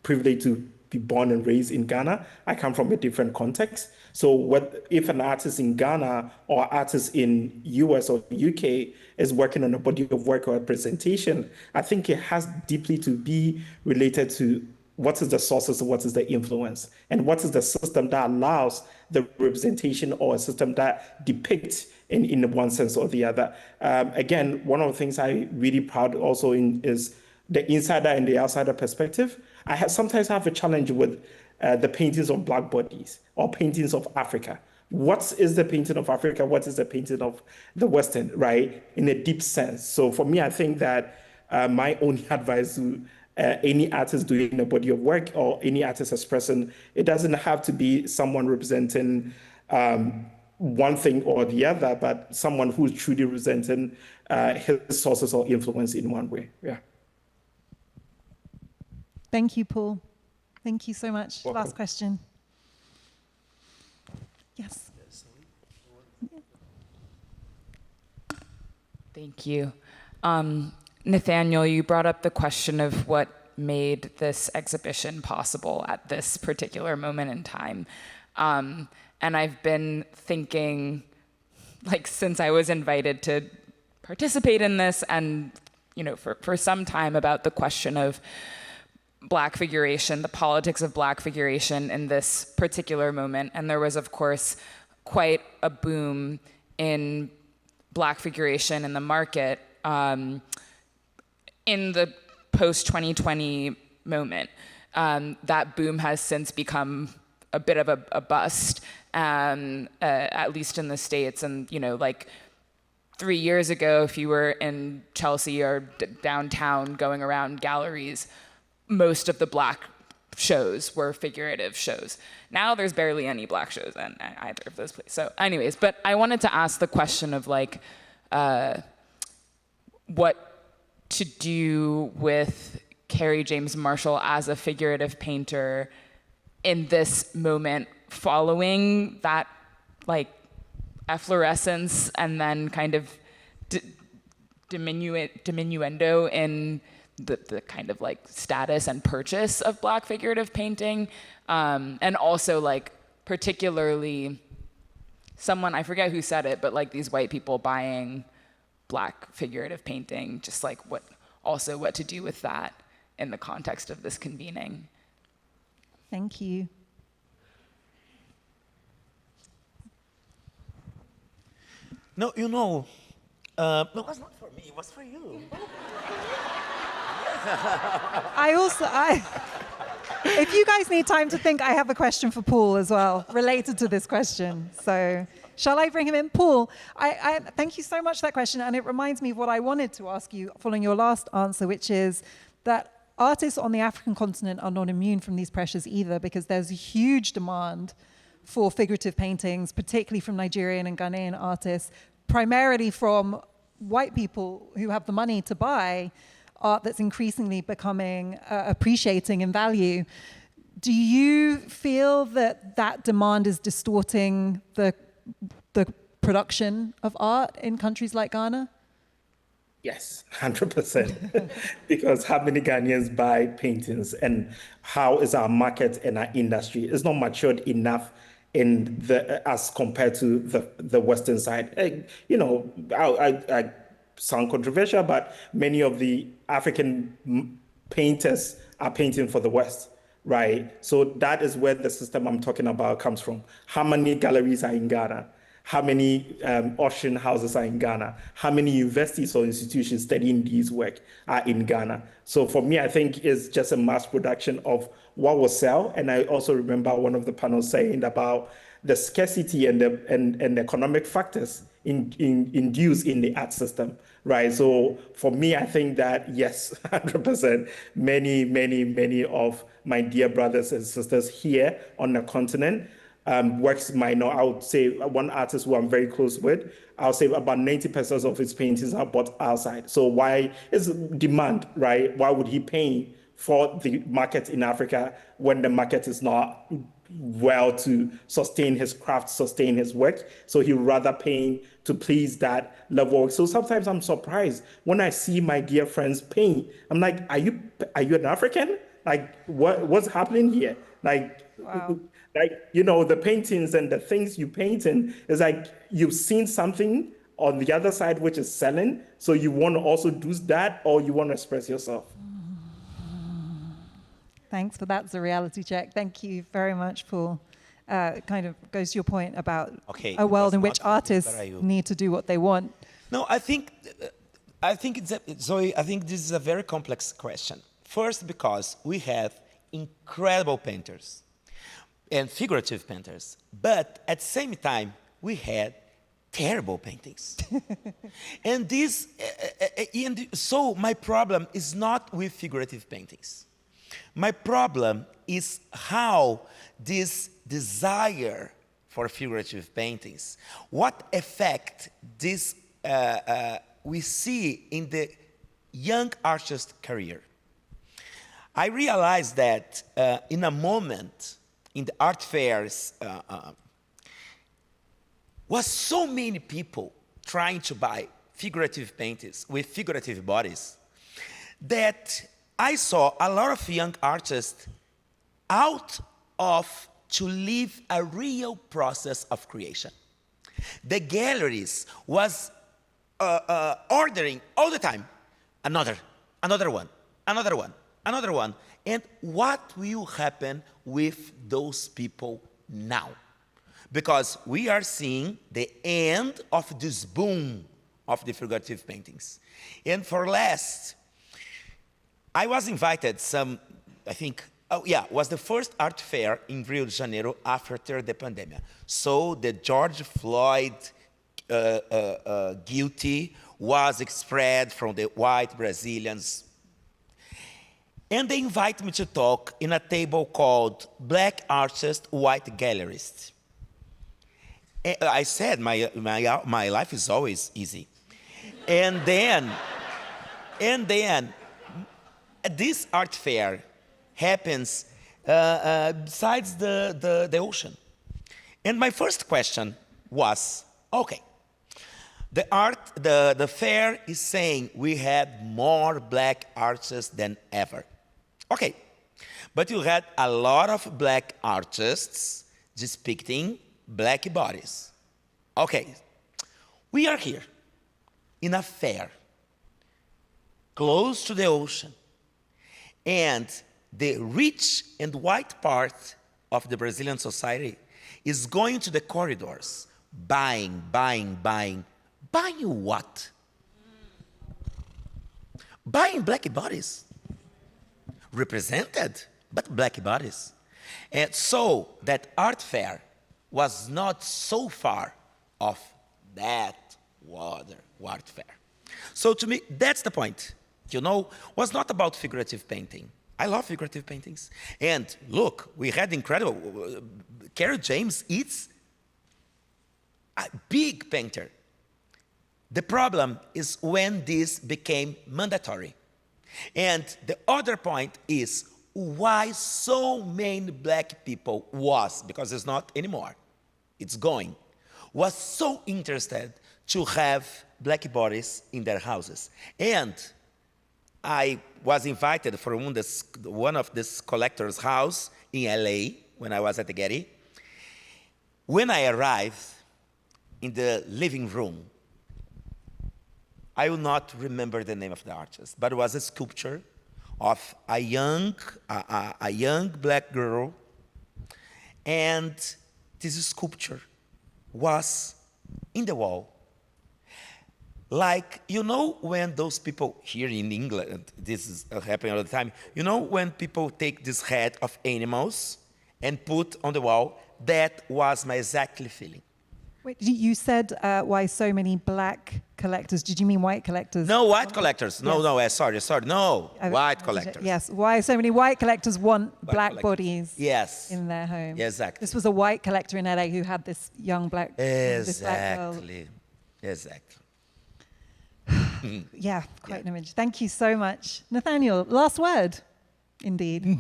S3: privileged to be born and raised in Ghana. I come from a different context. So if an artist in Ghana or artist in US or UK is working on a body of work or a presentation, I think it has deeply to be related to what is the sources, what is the influence, and what is the system that allows the representation or a system that depicts in one sense or the other. Again, one of the things I'm really proud also is the insider and the outsider perspective. I sometimes have a challenge with the paintings of Black bodies or paintings of Africa. What is the painting of Africa? What is the painting of the Western, right? In a deep sense. So for me, I think that my only advice to any artist doing a body of work or any artist expressing, it doesn't have to be someone representing one thing or the other, but someone who's truly representing his sources or influence in one way. Yeah.
S2: Thank you, Paul. Thank you so much.
S3: Welcome.
S2: Last question. Yes.
S7: Thank you. Nathaniel, you brought up the question of what made this exhibition possible at this particular moment in time. And I've been thinking, like, since I was invited to participate in this and, for some time about the question of Black figuration, the politics of Black figuration in this particular moment. And there was, of course, quite a boom in Black figuration in the market in the post-2020 moment. That boom has since become a bit of a bust, at least in the States. And, 3 years ago, if you were in Chelsea or downtown going around galleries, most of the Black shows were figurative shows. Now there's barely any Black shows in either of those places. So anyways, but I wanted to ask the question of what to do with Kerry James Marshall as a figurative painter in this moment following that efflorescence and then kind of diminuendo in the kind of status and purchase of Black figurative painting, and also particularly someone, I forget who said it, but these white people buying Black figurative painting, just what to do with that in the context of this convening.
S2: Thank you.
S4: No, no, it was not for me, it was for you.
S2: If you guys need time to think, I have a question for Paul as well, related to this question. So, shall I bring him in? Paul, I thank you so much for that question, and it reminds me of what I wanted to ask you following your last answer, which is that artists on the African continent are not immune from these pressures either, because there's a huge demand for figurative paintings, particularly from Nigerian and Ghanaian artists, primarily from white people who have the money to buy art that's increasingly becoming appreciating in value. Do you feel that that demand is distorting the production of art in countries like Ghana?
S3: Yes, 100%. Because how many Ghanaians buy paintings, and how is our market and our industry? It's not matured enough in the as compared to the Western side. You know, I sound controversial, but many of the African painters are painting for the West, right? So that is where the system I'm talking about comes from. How many galleries are in Ghana? How many auction houses are in Ghana? How many universities or institutions studying these work are in Ghana? So for me, I think it's just a mass production of what will sell. And I also remember one of the panels saying about the scarcity and the economic factors induced in the art system, right? So for me, I think that, yes, 100%, many of my dear brothers and sisters here on the continent works might not. I would say one artist who I'm very close with, I'll say about 90% of his paintings are bought outside. So why is demand, right? Why would he pay for the market in Africa when the market is not well to sustain his craft, sustain his work? So he would rather pay to please that level. So sometimes I'm surprised when I see my dear friends paint. I'm like, are you an African? Like, what's happening here? Like,
S2: wow.
S3: Like, you know, the paintings and the things you paint in is like you've seen something on the other side which is selling, so you want to also do that, or you want to express yourself.
S2: Thanks for that. It's a reality check. Thank you very much, Paul. Kind of goes to your point about a world in which artists need to do what they want.
S4: No, I think Zoe, I think this is a very complex question. First, because we have incredible painters and figurative painters, but at the same time, we had terrible paintings. And so my problem is not with figurative paintings. My problem is how this desire for figurative paintings, what effect this we see in the young artist's career. I realized that in a moment in the art fairs, was so many people trying to buy figurative paintings with figurative bodies that I saw a lot of young artists out of to live a real process of creation. The galleries was ordering all the time, another one. And what will happen with those people now? Because we are seeing the end of this boom of the figurative paintings. And for last, I was invited was the first art fair in Rio de Janeiro after the pandemic. So the George Floyd guilty was spread from the white Brazilians. And they invited me to talk in a table called Black Artist, White Gallerist. And I said, my life is always easy. And then this art fair happens besides the ocean. And my first question was, okay, the fair is saying we had more black artists than ever. Okay, but you had a lot of black artists depicting black bodies. Okay, we are here in a fair, close to the ocean, and the rich and white part of the Brazilian society is going to the corridors, buying. Buying what? Buying black bodies. Represented, but black bodies. And so that art fair was not so far off that art fair. So to me, that's the point. You know, was not about figurative painting. I love figurative paintings. And look, we had incredible, Kerry James is a big painter. The problem is when this became mandatory. And the other point is, why so many black people because it's not anymore, it's going, was so interested to have black bodies in their houses. And I was invited for one of these collectors' house in LA when I was at the Getty. When I arrived in the living room, I will not remember the name of the artist, but it was a sculpture of a young black girl, and this sculpture was in the wall. Like, you know, when those people here in England, this is happening all the time, you know, when people take this head of animals and put on the wall, that was my exactly feeling.
S2: Wait, you said why so many black collectors. Did you mean white collectors?
S4: No, white collectors. No,
S2: Yes.
S4: sorry. No, white collectors.
S2: Yes, why so many white collectors want black bodies
S4: Yes.
S2: in their home.
S4: Exactly.
S2: This was a white collector in LA who had this young black, this black girl.
S4: Exactly.
S2: Yeah, quite an image. Thank you so much. Nathaniel, last word, indeed.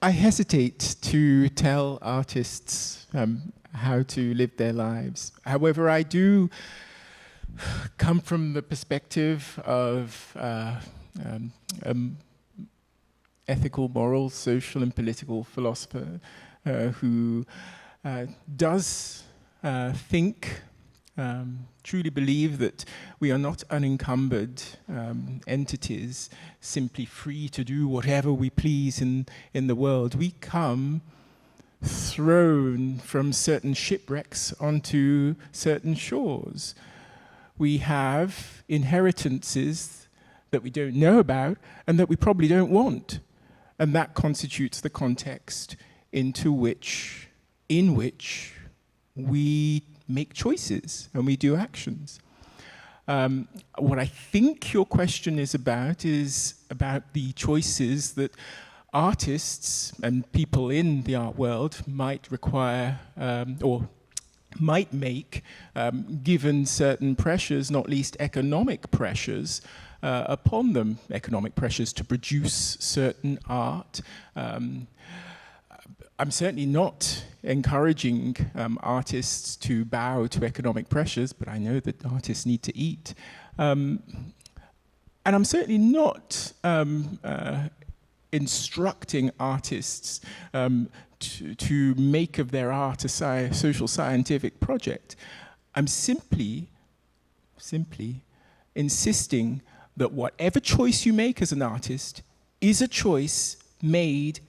S5: I hesitate to tell artists how to live their lives. However, I do come from the perspective of ethical, moral, social, and political philosopher who does think, truly believe that we are not unencumbered entities, simply free to do whatever we please in the world. We come thrown from certain shipwrecks onto certain shores. We have inheritances that we don't know about and that we probably don't want. And that constitutes the context in which we make choices and we do actions. What I think your question is about the choices that artists and people in the art world might require or might make given certain pressures, not least economic pressures upon them, economic pressures to produce certain art. I'm certainly not encouraging artists to bow to economic pressures, but I know that artists need to eat. And I'm certainly not instructing artists to make of their art a social scientific project. I'm simply insisting that whatever choice you make as an artist is a choice made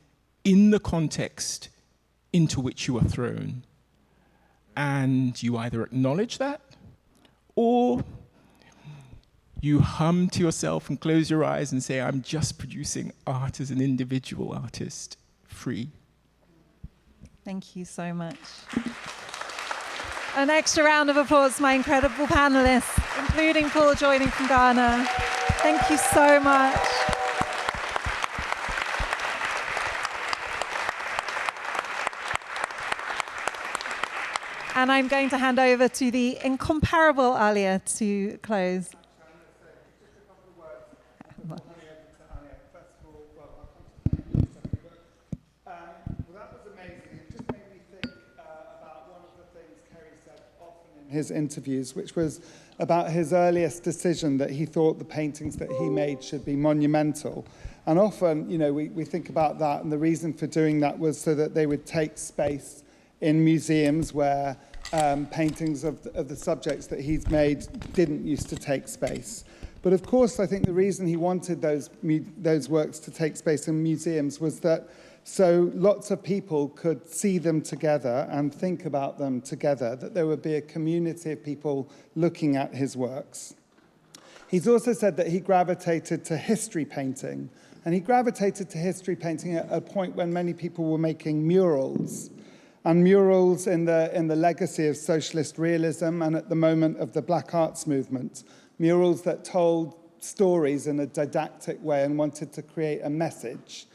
S5: in the context into which you are thrown. And you either acknowledge that, or you hum to yourself and close your eyes and say, I'm just producing art as an individual artist, free.
S2: Thank you so much. An extra round of applause to my incredible panelists, including Paul joining from Ghana. Thank you so much. And I'm going to hand over to the incomparable Alia to close.
S1: His interviews, which was about his earliest decision that he thought the paintings that he made should be monumental. And often, you know, we think about that, and the reason for doing that was so that they would take space in museums where paintings of the subjects that he's made didn't used to take space. But of course, I think the reason he wanted those works to take space in museums was that so lots of people could see them together and think about them together, that there would be a community of people looking at his works. He's also said that he gravitated to history painting, and he gravitated to history painting at a point when many people were making murals, and murals in the legacy of socialist realism and at the moment of the Black Arts movement, murals that told stories in a didactic way and wanted to create a message.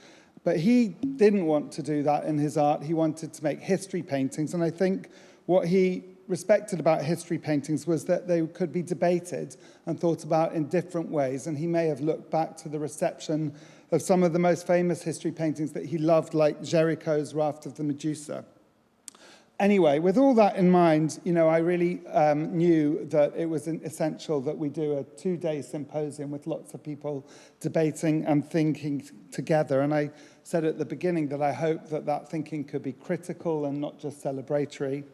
S1: But he didn't want to do that in his art. He wanted to make history paintings. And I think what he respected about history paintings was that they could be debated and thought about in different ways. And he may have looked back to the reception of some of the most famous history paintings that he loved, like Jericho's Raft of the Medusa. Anyway, with all that in mind, I really knew that it was essential that we do a 2-day symposium with lots of people debating and thinking together. And I said at the beginning that I hope that that thinking could be critical and not just celebratory.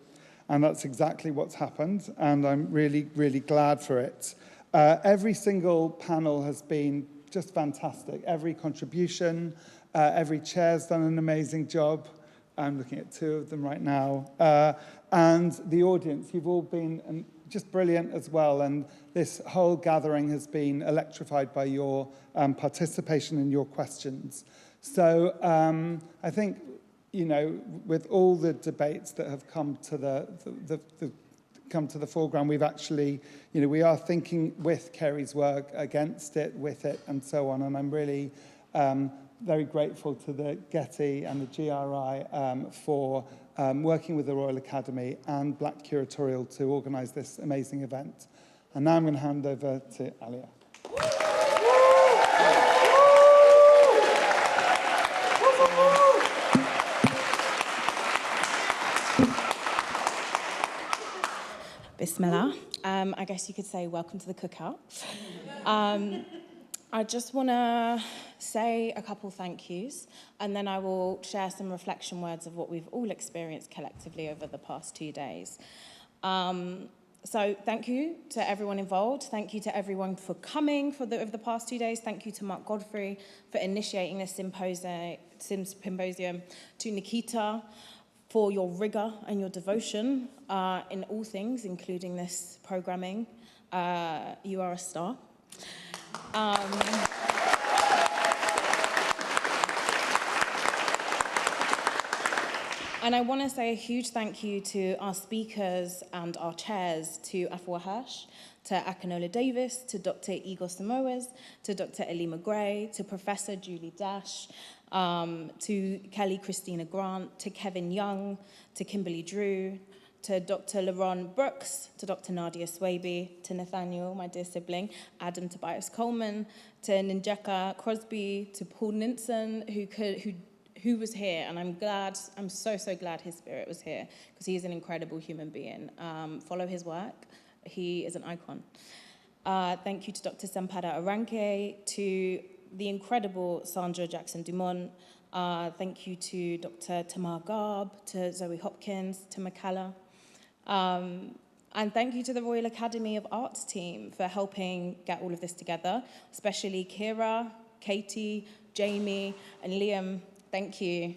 S1: And that's exactly what's happened. And I'm really, really glad for it. Every single panel has been just fantastic. Every contribution, every chair's done an amazing job. I'm looking at 2 of them right now. And the audience, you've all been just brilliant as well. And this whole gathering has been electrified by your participation and your questions. So I think, with all the debates that have come to the foreground, we've actually, we are thinking with Kerry's work, against it, with it, and so on. And I'm really very grateful to the Getty and the GRI for working with the Royal Academy and Black Curatorial to organise this amazing event. And now I'm going to hand over to Alia.
S8: Bismillah. I guess you could say welcome to the cookout. I just want to say a couple thank yous, and then I will share some reflection words of what we've all experienced collectively over the past 2 days. So thank you to everyone involved. Thank you to everyone for coming over the past 2 days. Thank you to Mark Godfrey for initiating this symposium, to Nikita for your rigor and your devotion in all things, including this programming. You are a star. And I want to say a huge thank you to our speakers and our chairs, to Afua Hirsch, to Akinola Davis, to Dr. Igor Simões, to Dr. Elima Gray, to Professor Julie Dash, to Kelly Christina Grant, to Kevin Young, to Kimberly Drew, to Dr. LaRon Brooks, to Dr. Nadia Swaby, to Nathaniel, my dear sibling, Adam Tobias Coleman, to Ninjeka Crosby, to Paul Ninson, who was here, and I'm so glad his spirit was here, because he is an incredible human being. Follow his work. He is an icon. Thank you to Dr. Sampara Aranke, to the incredible Sandra Jackson-Dumont. Thank you to Dr. Tamar Garb, to Zoe Hopkins, to Makala. And thank you to the Royal Academy of Arts team for helping get all of this together, especially Kira, Katie, Jamie, and Liam. Thank you.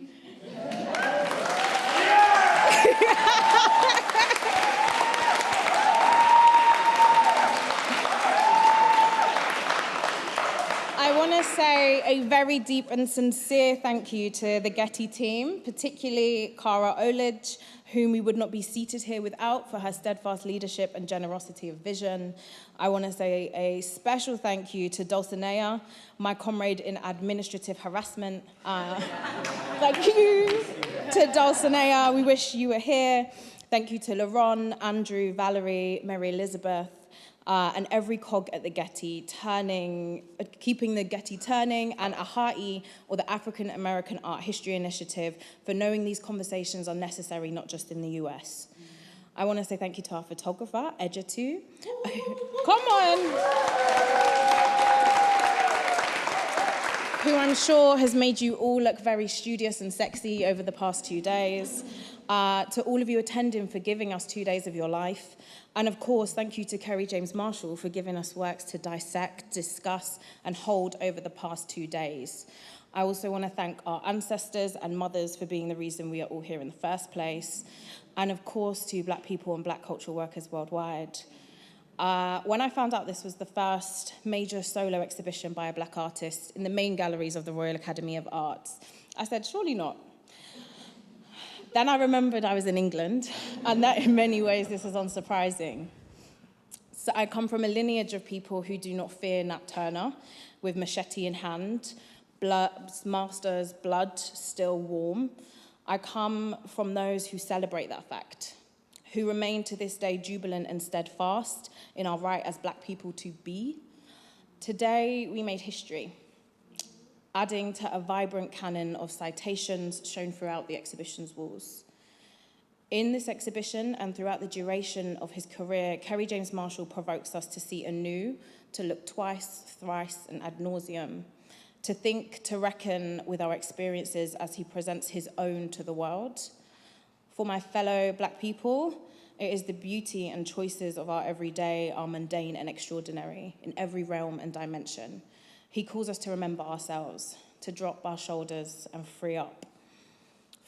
S8: I want to say a very deep and sincere thank you to the Getty team, particularly Cara Olidge, whom we would not be seated here without, for her steadfast leadership and generosity of vision. I want to say a special thank you to Dulcinea, my comrade in administrative harassment. Thank you to Dulcinea. We wish you were here. Thank you to LaRon, Andrew, Valerie, Mary Elizabeth, and every cog at the Getty keeping the Getty turning, and AHAI, or the African American Art History Initiative, for knowing these conversations are necessary, not just in the US. I want to say thank you to our photographer, Ejitu. Come on! Who I'm sure has made you all look very studious and sexy over the past 2 days. To all of you attending for giving us 2 days of your life. And of course, thank you to Kerry James Marshall for giving us works to dissect, discuss, and hold over the past 2 days. I also want to thank our ancestors and mothers for being the reason we are all here in the first place. And of course, to Black people and Black cultural workers worldwide. When I found out this was the first major solo exhibition by a Black artist in the main galleries of the Royal Academy of Arts, I said, surely not. Then I remembered I was in England, and that in many ways this is unsurprising. So I come from a lineage of people who do not fear Nat Turner, with machete in hand, master's blood still warm. I come from those who celebrate that fact, who remain to this day jubilant and steadfast in our right as Black people to be. Today, we made history. adding to a vibrant canon of citations shown throughout the exhibition's walls. In this exhibition and throughout the duration of his career, Kerry James Marshall provokes us to see anew, to look twice, thrice, and ad nauseum, to think, to reckon with our experiences as he presents his own to the world. For my fellow Black people, it is the beauty and choices of our everyday, our mundane and extraordinary, in every realm and dimension. He calls us to remember ourselves, to drop our shoulders and free up.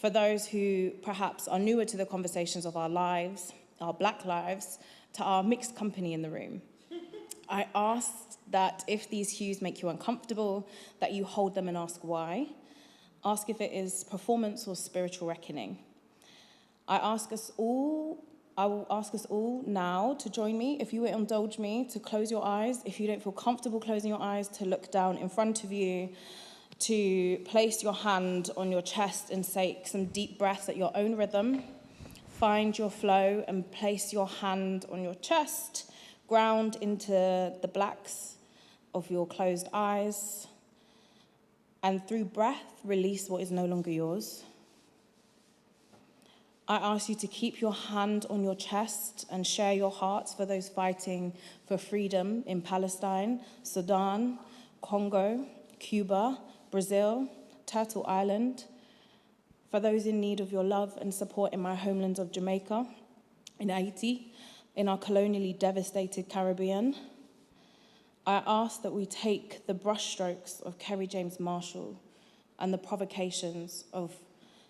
S8: For those who perhaps are newer to the conversations of our lives, our Black lives, to our mixed company in the room, I ask that if these hues make you uncomfortable, that you hold them and ask why. Ask if it is performance or spiritual reckoning. I will ask us all now to join me, if you will indulge me, to close your eyes. If you don't feel comfortable closing your eyes, to look down in front of you, to place your hand on your chest and take some deep breaths at your own rhythm. Find your flow and place your hand on your chest, ground into the blacks of your closed eyes, and through breath, release what is no longer yours. I ask you to keep your hand on your chest and share your hearts for those fighting for freedom in Palestine, Sudan, Congo, Cuba, Brazil, Turtle Island, for those in need of your love and support in my homelands of Jamaica, in Haiti, in our colonially devastated Caribbean. I ask that we take the brushstrokes of Kerry James Marshall and the provocations of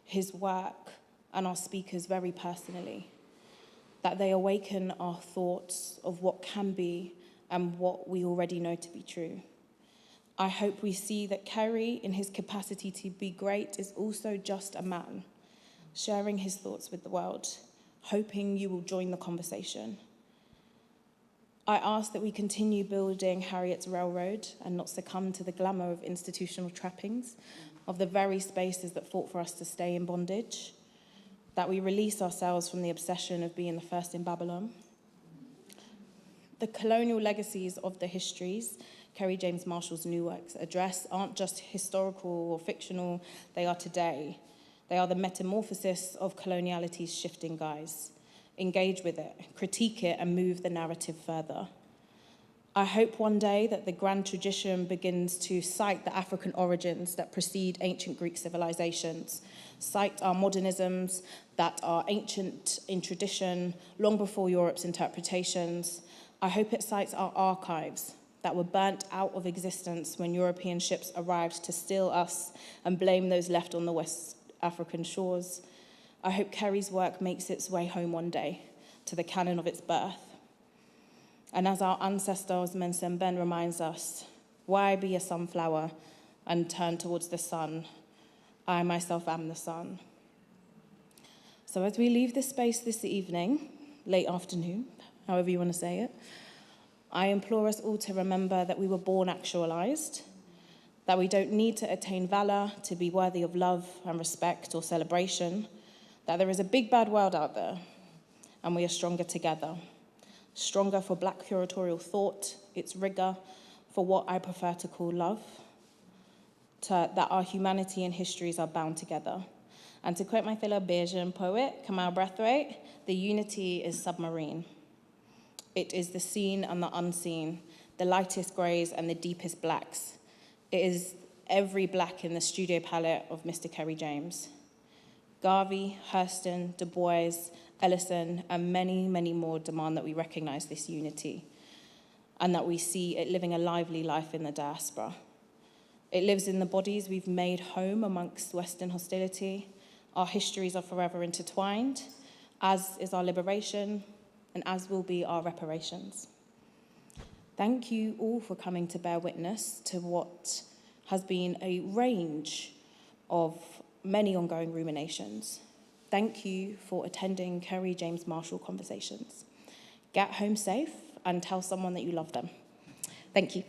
S8: his work and our speakers very personally, that they awaken our thoughts of what can be and what we already know to be true. I hope we see that Kerry, in his capacity to be great, is also just a man, sharing his thoughts with the world, hoping you will join the conversation. I ask that we continue building Harriet's Railroad and not succumb to the glamour of institutional trappings, of the very spaces that fought for us to stay in bondage, that we release ourselves from the obsession of being the first in Babylon. The colonial legacies of the histories Kerry James Marshall's new works address aren't just historical or fictional, they are today. They are the metamorphosis of coloniality's shifting guise. Engage with it, critique it, and move the narrative further. I hope one day that the grand tradition begins to cite the African origins that precede ancient Greek civilizations, cite our modernisms that are ancient in tradition, long before Europe's interpretations. I hope it cites our archives that were burnt out of existence when European ships arrived to steal us and blame those left on the West African shores. I hope Kerry's work makes its way home one day to the canon of its birth. And as our ancestor Ninson Ben reminds us, why be a sunflower and turn towards the sun? I myself am the sun. So as we leave this space this evening, late afternoon, however you want to say it, I implore us all to remember that we were born actualized, that we don't need to attain valor to be worthy of love and respect or celebration, that there is a big bad world out there, and we are stronger together. Stronger for Black curatorial thought, its rigor, for what I prefer to call love, that our humanity and histories are bound together. And to quote my fellow Belgian poet, Kamal Brathwaite, the unity is submarine. It is the seen and the unseen, the lightest greys and the deepest blacks. It is every Black in the studio palette of Mr. Kerry James. Garvey, Hurston, Du Bois, Ellison, and many, many more demand that we recognize this unity and that we see it living a lively life in the diaspora. It lives in the bodies we've made home amongst Western hostility. Our histories are forever intertwined, as is our liberation, and as will be our reparations. Thank you all for coming to bear witness to what has been a range of many ongoing ruminations. Thank you for attending Kerry James Marshall Conversations. Get home safe and tell someone that you love them. Thank you.